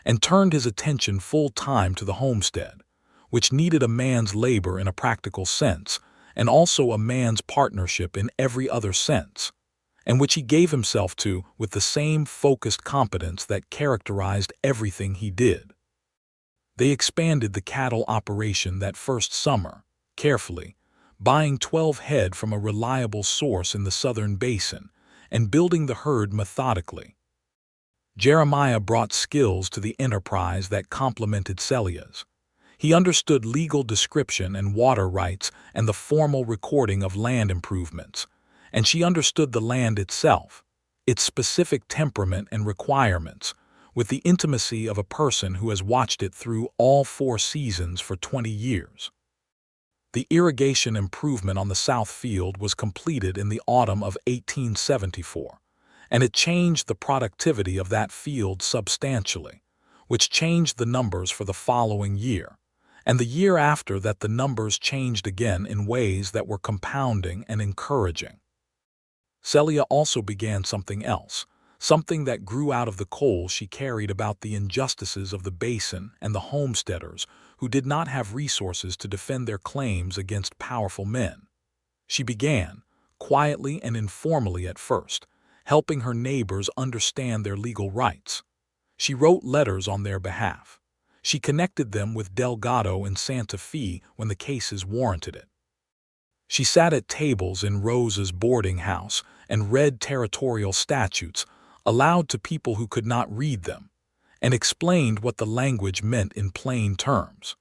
and turned his attention full-time to the homestead, which needed a man's labor in a practical sense, and also a man's partnership in every other sense, and which he gave himself to with the same focused competence that characterized everything he did. They expanded the cattle operation that first summer, carefully, buying 12 head from a reliable source in the southern basin, and building the herd methodically. Jeremiah brought skills to the enterprise that complemented Celia's. He understood legal description and water rights and the formal recording of land improvements, and she understood the land itself, its specific temperament and requirements, with the intimacy of a person who has watched it through all 4 seasons for 20 years. The irrigation improvement on the South Field was completed in the autumn of 1874, and it changed the productivity of that field substantially, which changed the numbers for the following year, and the year after that the numbers changed again in ways that were compounding and encouraging. Celia also began something else, something that grew out of the coal she carried about the injustices of the basin and the homesteaders who did not have resources to defend their claims against powerful men. She began, quietly and informally at first, helping her neighbors understand their legal rights. She wrote letters on their behalf. She connected them with Delgado and Santa Fe when the cases warranted it. She sat at tables in Rosa's boarding house and read territorial statutes aloud to people who could not read them, and explained what the language meant in plain terms.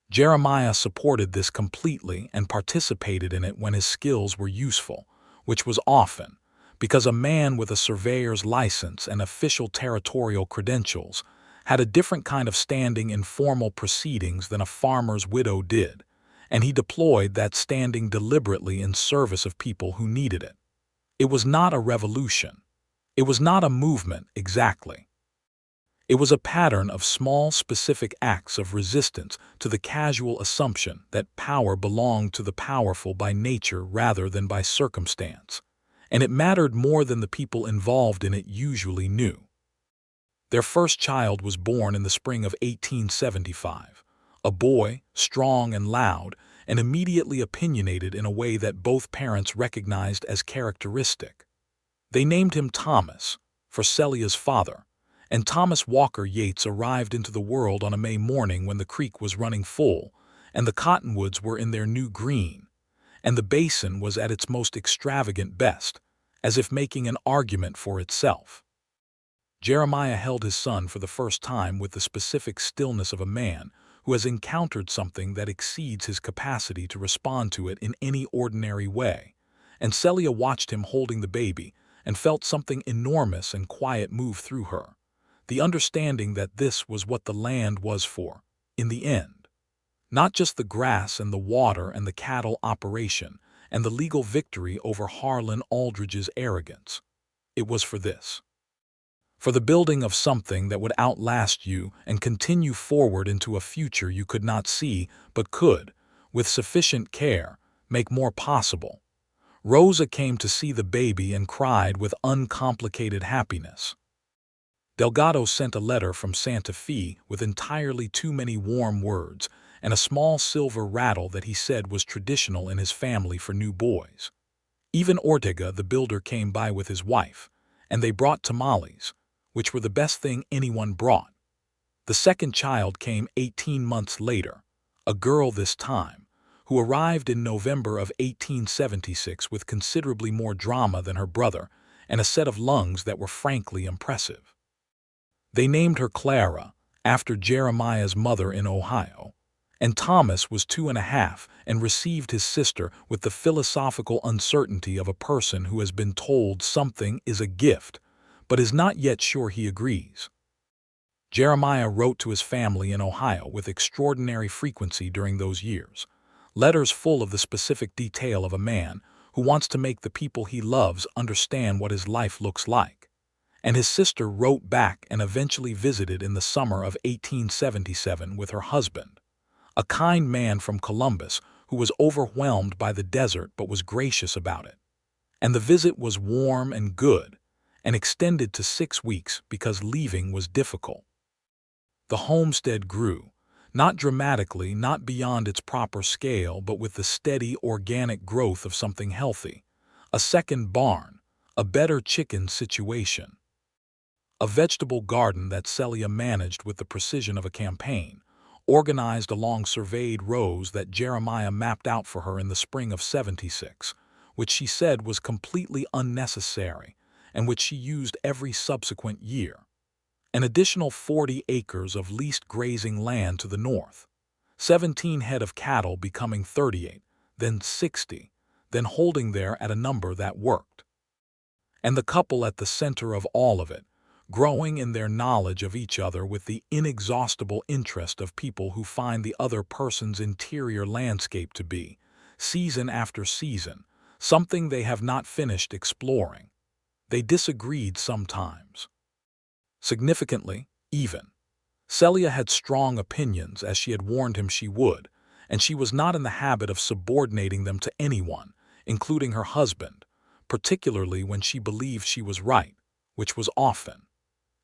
Jeremiah supported this completely and participated in it when his skills were useful, which was often, because a man with a surveyor's license and official territorial credentials had a different kind of standing in formal proceedings than a farmer's widow did, and he deployed that standing deliberately in service of people who needed it. It was not a revolution. It was not a movement exactly. It was a pattern of small specific acts of resistance to the casual assumption that power belonged to the powerful by nature rather than by circumstance, and it mattered more than the people involved in it usually knew. Their first child was born in the spring of 1875, a boy, strong and loud, and immediately opinionated in a way that both parents recognized as characteristic. They named him Thomas, for Celia's father, and Thomas Walker Yates arrived into the world on a May morning when the creek was running full, and the cottonwoods were in their new green, and the basin was at its most extravagant best, as if making an argument for itself. Jeremiah held his son for the first time with the specific stillness of a man who has encountered something that exceeds his capacity to respond to it in any ordinary way, and Celia watched him holding the baby and felt something enormous and quiet move through her, the understanding that this was what the land was for, in the end. Not just the grass and the water and the cattle operation and the legal victory over Harlan Aldridge's arrogance. It was for this. For the building of something that would outlast you and continue forward into a future you could not see but could, with sufficient care, make more possible. Rosa came to see the baby and cried with uncomplicated happiness. Delgado sent a letter from Santa Fe with entirely too many warm words and a small silver rattle that he said was traditional in his family for new boys. Even Ortega, the builder, came by with his wife, and they brought tamales, which were the best thing anyone brought. The second child came 18 months later, a girl this time, who arrived in November of 1876 with considerably more drama than her brother and a set of lungs that were frankly impressive. They named her Clara, after Jeremiah's mother in Ohio, and Thomas was 2.5 and received his sister with the philosophical uncertainty of a person who has been told something is a gift, but is not yet sure he agrees. Jeremiah wrote to his family in Ohio with extraordinary frequency during those years, letters full of the specific detail of a man who wants to make the people he loves understand what his life looks like. And his sister wrote back and eventually visited in the summer of 1877 with her husband, a kind man from Columbus who was overwhelmed by the desert but was gracious about it. And the visit was warm and good, and extended to 6 weeks because leaving was difficult. The homestead grew, not dramatically, not beyond its proper scale, but with the steady organic growth of something healthy, a second barn, a better chicken situation. A vegetable garden that Celia managed with the precision of a campaign, organized along surveyed rows that Jeremiah mapped out for her in the spring of '76, which she said was completely unnecessary and which she used every subsequent year. An additional 40 acres of leased grazing land to the north, 17 head of cattle becoming 38, then 60, then holding there at a number that worked. And the couple at the center of all of it, growing in their knowledge of each other with the inexhaustible interest of people who find the other person's interior landscape to be, season after season, something they have not finished exploring. They disagreed sometimes. Significantly, even. Celia had strong opinions, as she had warned him she would, and she was not in the habit of subordinating them to anyone, including her husband, particularly when she believed she was right, which was often.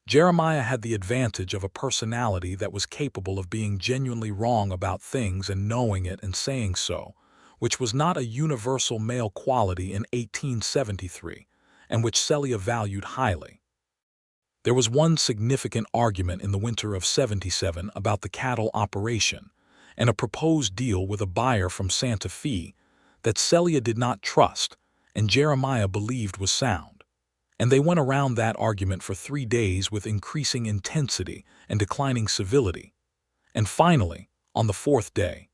Jeremiah had the advantage of a personality that was capable of being genuinely wrong about things and knowing it and saying so, which was not a universal male quality in 1873, and which Celia valued highly. There was one significant argument in the winter of '77 about the cattle operation and a proposed deal with a buyer from Santa Fe that Celia did not trust and Jeremiah believed was sound. And they went around that argument for 3 days with increasing intensity and declining civility, and finally, on the 4th day,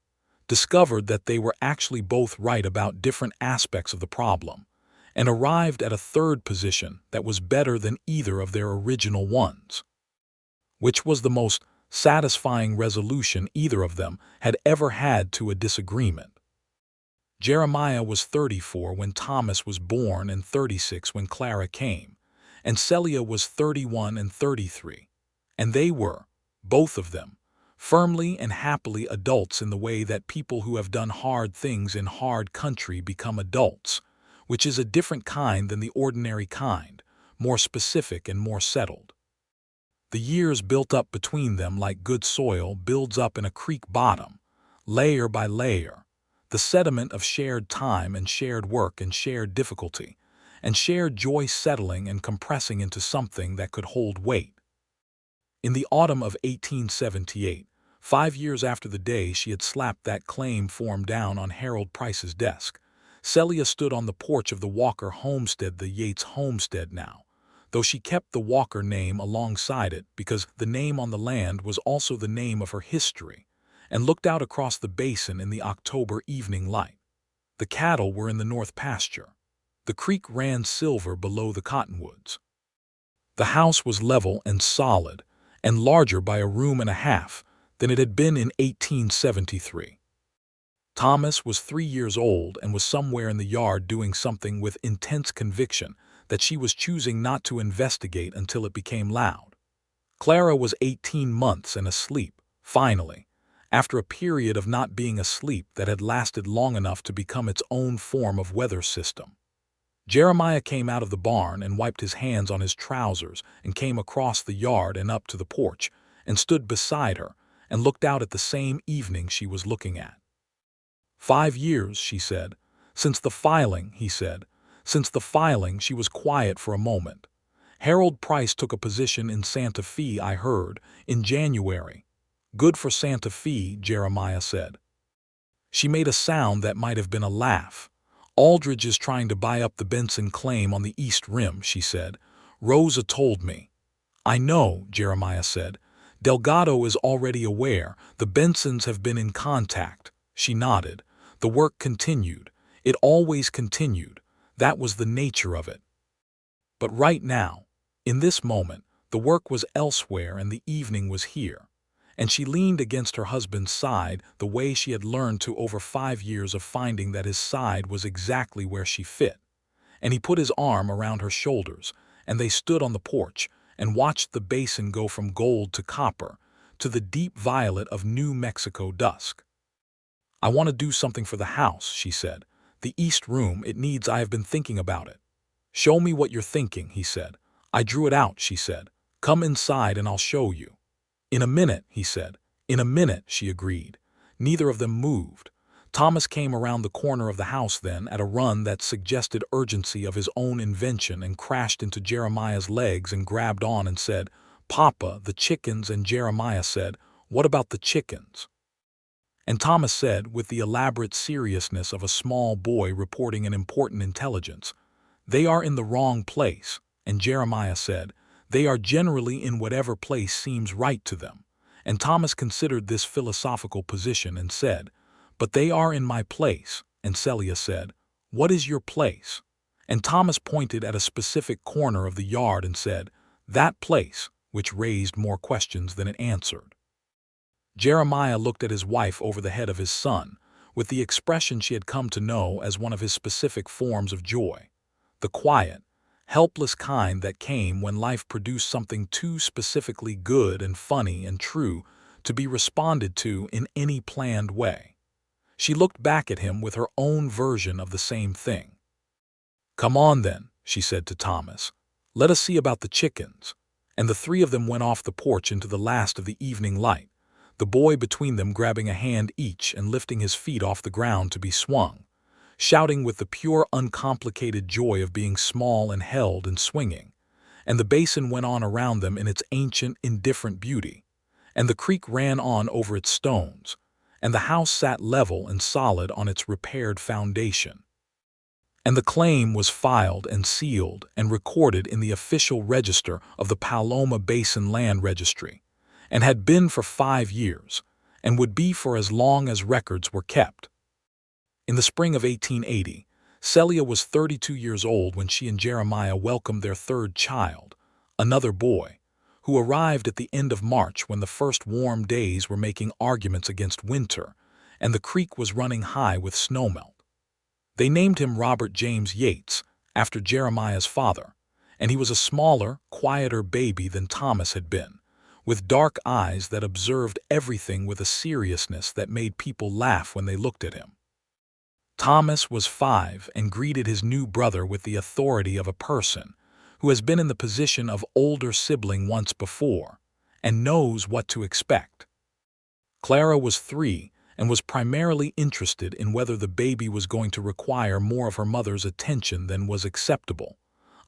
discovered that they were actually both right about different aspects of the problem, and arrived at a third position that was better than either of their original ones, which was the most satisfying resolution either of them had ever had to a disagreement. Jeremiah was 34 when Thomas was born and 36 when Clara came, and Celia was 31 and 33, and they were, both of them, firmly and happily adults in the way that people who have done hard things in hard country become adults, which is a different kind than the ordinary kind, more specific and more settled. The years built up between them like good soil builds up in a creek bottom, layer by layer, the sediment of shared time and shared work and shared difficulty, and shared joy settling and compressing into something that could hold weight. In the autumn of 1878, 5 years after the day she had slapped that claim form down on Harold Price's desk, Celia stood on the porch of the Walker homestead, the Yates homestead now, though she kept the Walker name alongside it because the name on the land was also the name of her history, and looked out across the basin in the October evening light. The cattle were in the north pasture. The creek ran silver below the cottonwoods. The house was level and solid, and larger by a room and a half than it had been in 1873. Thomas was 3 years old and was somewhere in the yard doing something with intense conviction that she was choosing not to investigate until it became loud. Clara was 18 months and asleep, finally, after a period of not being asleep that had lasted long enough to become its own form of weather system. Jeremiah came out of the barn and wiped his hands on his trousers and came across the yard and up to the porch and stood beside her and looked out at the same evening she was looking at. 5 years, she said. Since the filing, he said. Since the filing, she was quiet for a moment. Harold Price took a position in Santa Fe, I heard, in January. Good for Santa Fe, Jeremiah said. She made a sound that might have been a laugh. Aldridge is trying to buy up the Basin claim on the East Rim, she said. Rosa told me. I know, Jeremiah said. Delgado is already aware. The Basins have been in contact. She nodded. The work continued. It always continued. That was the nature of it. But right now, in this moment, the work was elsewhere and the evening was here. And she leaned against her husband's side the way she had learned to over 5 years of finding that his side was exactly where she fit. And he put his arm around her shoulders, and they stood on the porch and watched the Basin go from gold to copper to the deep violet of New Mexico dusk. I want to do something for the house, she said. The East Room, it needs. I have been thinking about it. Show me what you're thinking, he said. I drew it out, she said. Come inside and I'll show you. In a minute, he said. In a minute, she agreed. Neither of them moved. Thomas came around the corner of the house then at a run that suggested urgency of his own invention and crashed into Jeremiah's legs and grabbed on and said, Papa, the chickens. And Jeremiah said, What about the chickens? And Thomas said, with the elaborate seriousness of a small boy reporting an important intelligence, They are in the wrong place. And Jeremiah said, They are generally in whatever place seems right to them. And Thomas considered this philosophical position and said, But they are in my place. And Celia said, What is your place? And Thomas pointed at a specific corner of the yard and said, That place, which raised more questions than it answered. Jeremiah looked at his wife over the head of his son, with the expression she had come to know as one of his specific forms of joy, the quiet, helpless kind that came when life produced something too specifically good and funny and true to be responded to in any planned way. She looked back at him with her own version of the same thing. Come on then, she said to Thomas. Let us see about the chickens. And the three of them went off the porch into the last of the evening light, the boy between them grabbing a hand each and lifting his feet off the ground to be swung, shouting with the pure, uncomplicated joy of being small and held and swinging. And the Basin went on around them in its ancient, indifferent beauty, and the creek ran on over its stones, and the house sat level and solid on its repaired foundation. And the claim was filed and sealed and recorded in the official register of the Paloma Basin Land Registry, and had been for 5 years, and would be for as long as records were kept. In the spring of 1880, Celia was 32 years old when she and Jeremiah welcomed their third child, another boy, who arrived at the end of March when the first warm days were making arguments against winter, and the creek was running high with snowmelt. They named him Robert James Yates, after Jeremiah's father, and he was a smaller, quieter baby than Thomas had been, with dark eyes that observed everything with a seriousness that made people laugh when they looked at him. Thomas was 5 and greeted his new brother with the authority of a person who has been in the position of older sibling once before and knows what to expect. Clara was 3 and was primarily interested in whether the baby was going to require more of her mother's attention than was acceptable,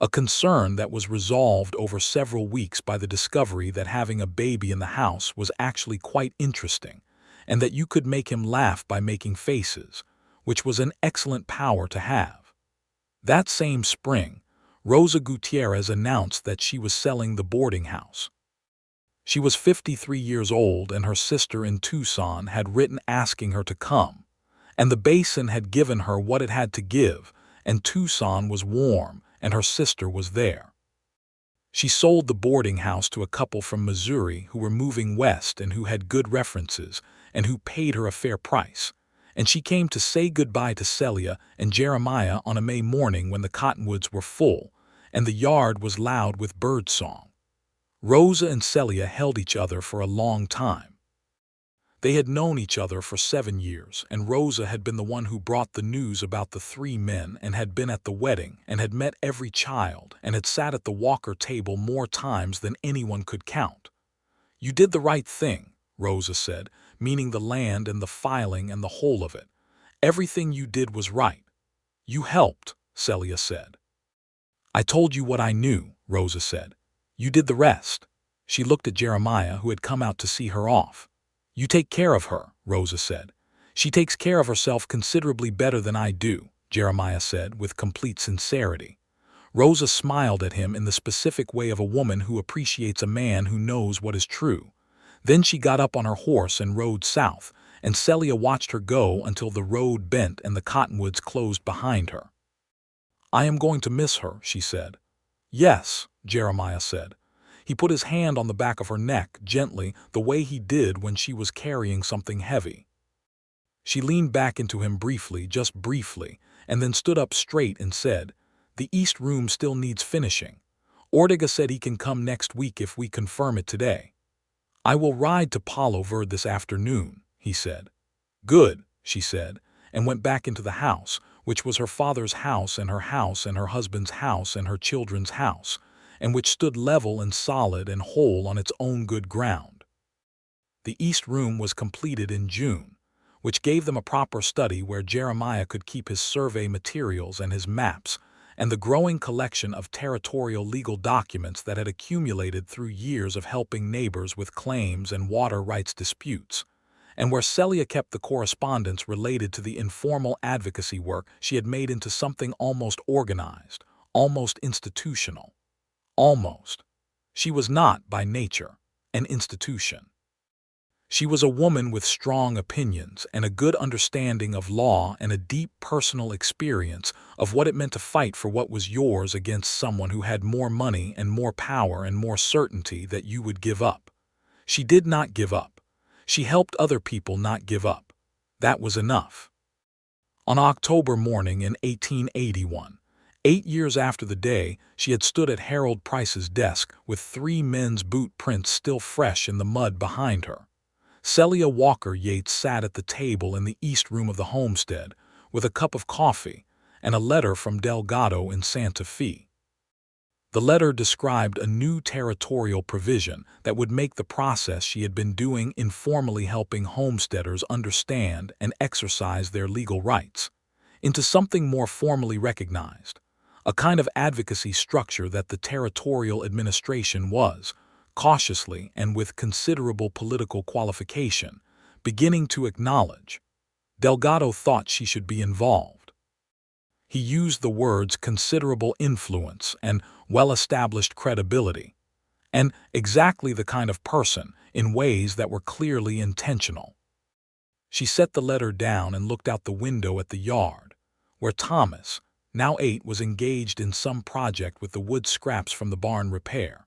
a concern that was resolved over several weeks by the discovery that having a baby in the house was actually quite interesting, and that you could make him laugh by making faces, which was an excellent power to have. That same spring, Rosa Gutierrez announced that she was selling the boarding house. She was 53 years old, and her sister in Tucson had written asking her to come, and the Basin had given her what it had to give, and Tucson was warm, and her sister was there. She sold the boarding house to a couple from Missouri who were moving west and who had good references and who paid her a fair price, and she came to say goodbye to Celia and Jeremiah on a May morning when the cottonwoods were full and the yard was loud with bird song. Rosa and Celia held each other for a long time. They had known each other for 7 years, and Rosa had been the one who brought the news about the 3 men and had been at the wedding and had met every child and had sat at the Walker table more times than anyone could count. "You did the right thing," Rosa said, meaning the land and the filing and the whole of it. "Everything you did was right." "You helped," Celia said. "I told you what I knew," Rosa said. "You did the rest." She looked at Jeremiah, who had come out to see her off. "You take care of her," Rosa said. "She takes care of herself considerably better than I do," Jeremiah said with complete sincerity. Rosa smiled at him in the specific way of a woman who appreciates a man who knows what is true. Then she got up on her horse and rode south, and Celia watched her go until the road bent and the cottonwoods closed behind her. "I am going to miss her," she said. "Yes," Jeremiah said. He put his hand on the back of her neck, gently, the way he did when she was carrying something heavy. She leaned back into him briefly, just briefly, and then stood up straight and said, "The east room still needs finishing. Ortega said he can come next week if we confirm it today." "I will ride to Palo Verde this afternoon," he said. "Good," she said, and went back into the house, which was her father's house and her husband's house and her children's house, and which stood level and solid and whole on its own good ground. The east room was completed in June, which gave them a proper study where Jeremiah could keep his survey materials and his maps, and the growing collection of territorial legal documents that had accumulated through years of helping neighbors with claims and water rights disputes, and where Celia kept the correspondence related to the informal advocacy work she had made into something almost organized, almost institutional. Almost. She was not, by nature, an institution. She was a woman with strong opinions and a good understanding of law and a deep personal experience of what it meant to fight for what was yours against someone who had more money and more power and more certainty that you would give up. She did not give up. She helped other people not give up. That was enough. On October morning in 1881, 8 years after the day she had stood at Harold Price's desk with 3 men's boot prints still fresh in the mud behind her, Celia Walker Yates sat at the table in the east room of the homestead with a cup of coffee and a letter from Delgado in Santa Fe. The letter described a new territorial provision that would make the process she had been doing informally helping homesteaders understand and exercise their legal rights into something more formally recognized, a kind of advocacy structure that the territorial administration was, cautiously and with considerable political qualification, beginning to acknowledge. Delgado thought she should be involved. He used the words considerable influence and well-established credibility, and exactly the kind of person in ways that were clearly intentional. She set the letter down and looked out the window at the yard, where Thomas, now 8, was engaged in some project with the wood scraps from the barn repair,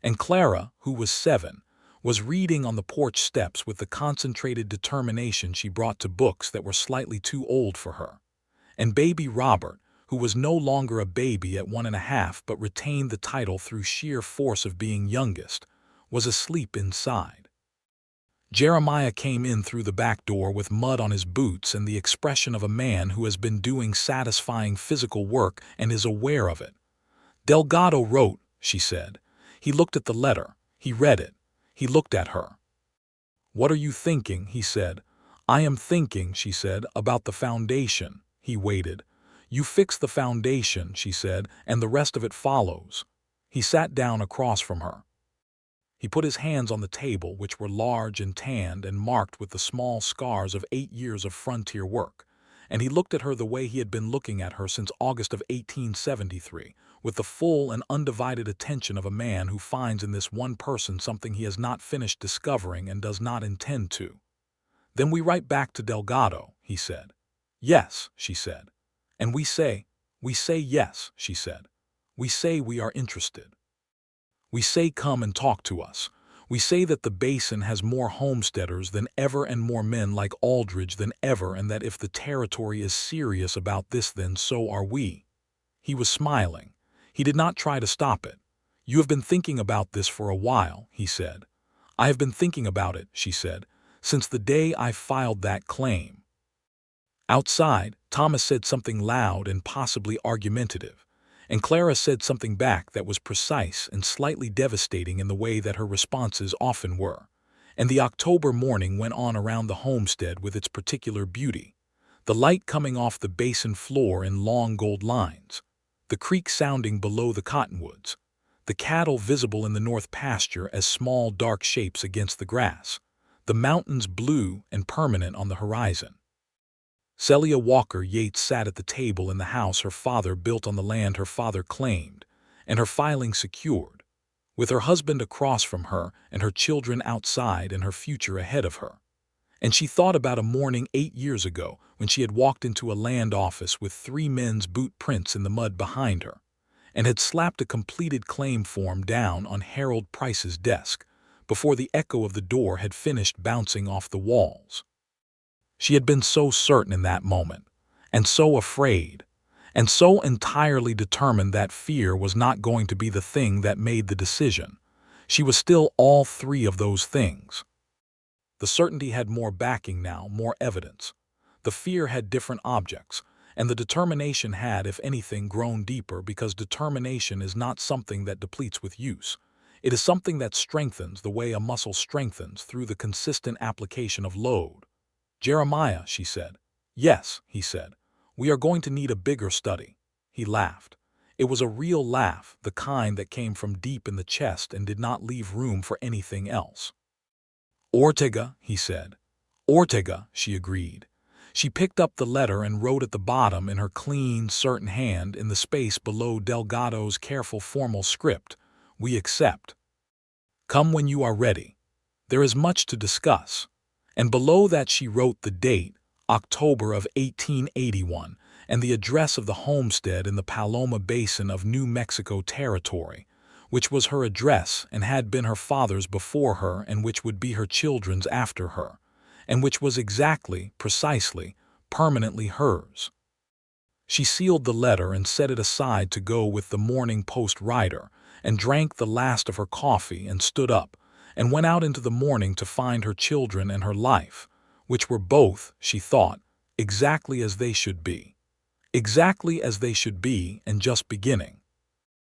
and Clara, who was 7, was reading on the porch steps with the concentrated determination she brought to books that were slightly too old for her, and baby Robert, who was no longer a baby at 1½ but retained the title through sheer force of being youngest, was asleep inside. Jeremiah came in through the back door with mud on his boots and the expression of a man who has been doing satisfying physical work and is aware of it. "Delgado wrote," she said. He looked at the letter. He read it. He looked at her. "What are you thinking?" he said. "I am thinking," she said, "about the foundation." He waited. "You fix the foundation," she said, "and the rest of it follows." He sat down across from her. He put his hands on the table, which were large and tanned and marked with the small scars of 8 years of frontier work, and he looked at her the way he had been looking at her since August of 1873, with the full and undivided attention of a man who finds in this one person something he has not finished discovering and does not intend to. "Then we write back to Delgado," he said. "Yes," she said. "And we say yes," she said. "We say we are interested. We say come and talk to us. We say that the Basin has more homesteaders than ever and more men like Aldridge than ever, and that if the territory is serious about this, then so are we." He was smiling. He did not try to stop it. "You have been thinking about this for a while," he said. "I have been thinking about it," she said, "since the day I filed that claim." Outside, Thomas said something loud and possibly argumentative, and Clara said something back that was precise and slightly devastating in the way that her responses often were. And the October morning went on around the homestead with its particular beauty, the light coming off the basin floor in long gold lines, the creek sounding below the cottonwoods, the cattle visible in the north pasture as small dark shapes against the grass, the mountains blue and permanent on the horizon. Celia Walker Yates sat at the table in the house her father built on the land her father claimed, and her filing secured, with her husband across from her and her children outside and her future ahead of her. And she thought about a morning 8 years ago when she had walked into a land office with 3 men's boot prints in the mud behind her, and had slapped a completed claim form down on Harold Price's desk before the echo of the door had finished bouncing off the walls. She had been so certain in that moment, and so afraid, and so entirely determined that fear was not going to be the thing that made the decision. She was still all 3 of those things. The certainty had more backing now, more evidence. The fear had different objects, and the determination had, if anything, grown deeper, because determination is not something that depletes with use. It is something that strengthens the way a muscle strengthens through the consistent application of load. "Jeremiah," she said. "Yes," he said. "We are going to need a bigger study." He laughed. It was a real laugh, the kind that came from deep in the chest and did not leave room for anything else. "Ortega," he said. "Ortega," she agreed. She picked up the letter and wrote at the bottom in her clean, certain hand, in the space below Delgado's careful formal script, "We accept. Come when you are ready. There is much to discuss." And below that she wrote the date, October of 1881, and the address of the homestead in the Paloma Basin of New Mexico Territory, which was her address and had been her father's before her and which would be her children's after her, and which was exactly, precisely, permanently hers. She sealed the letter and set it aside to go with the Morning Post writer, and drank the last of her coffee and stood up, and went out into the morning to find her children and her life, which were both, she thought, exactly as they should be. Exactly as they should be, and just beginning.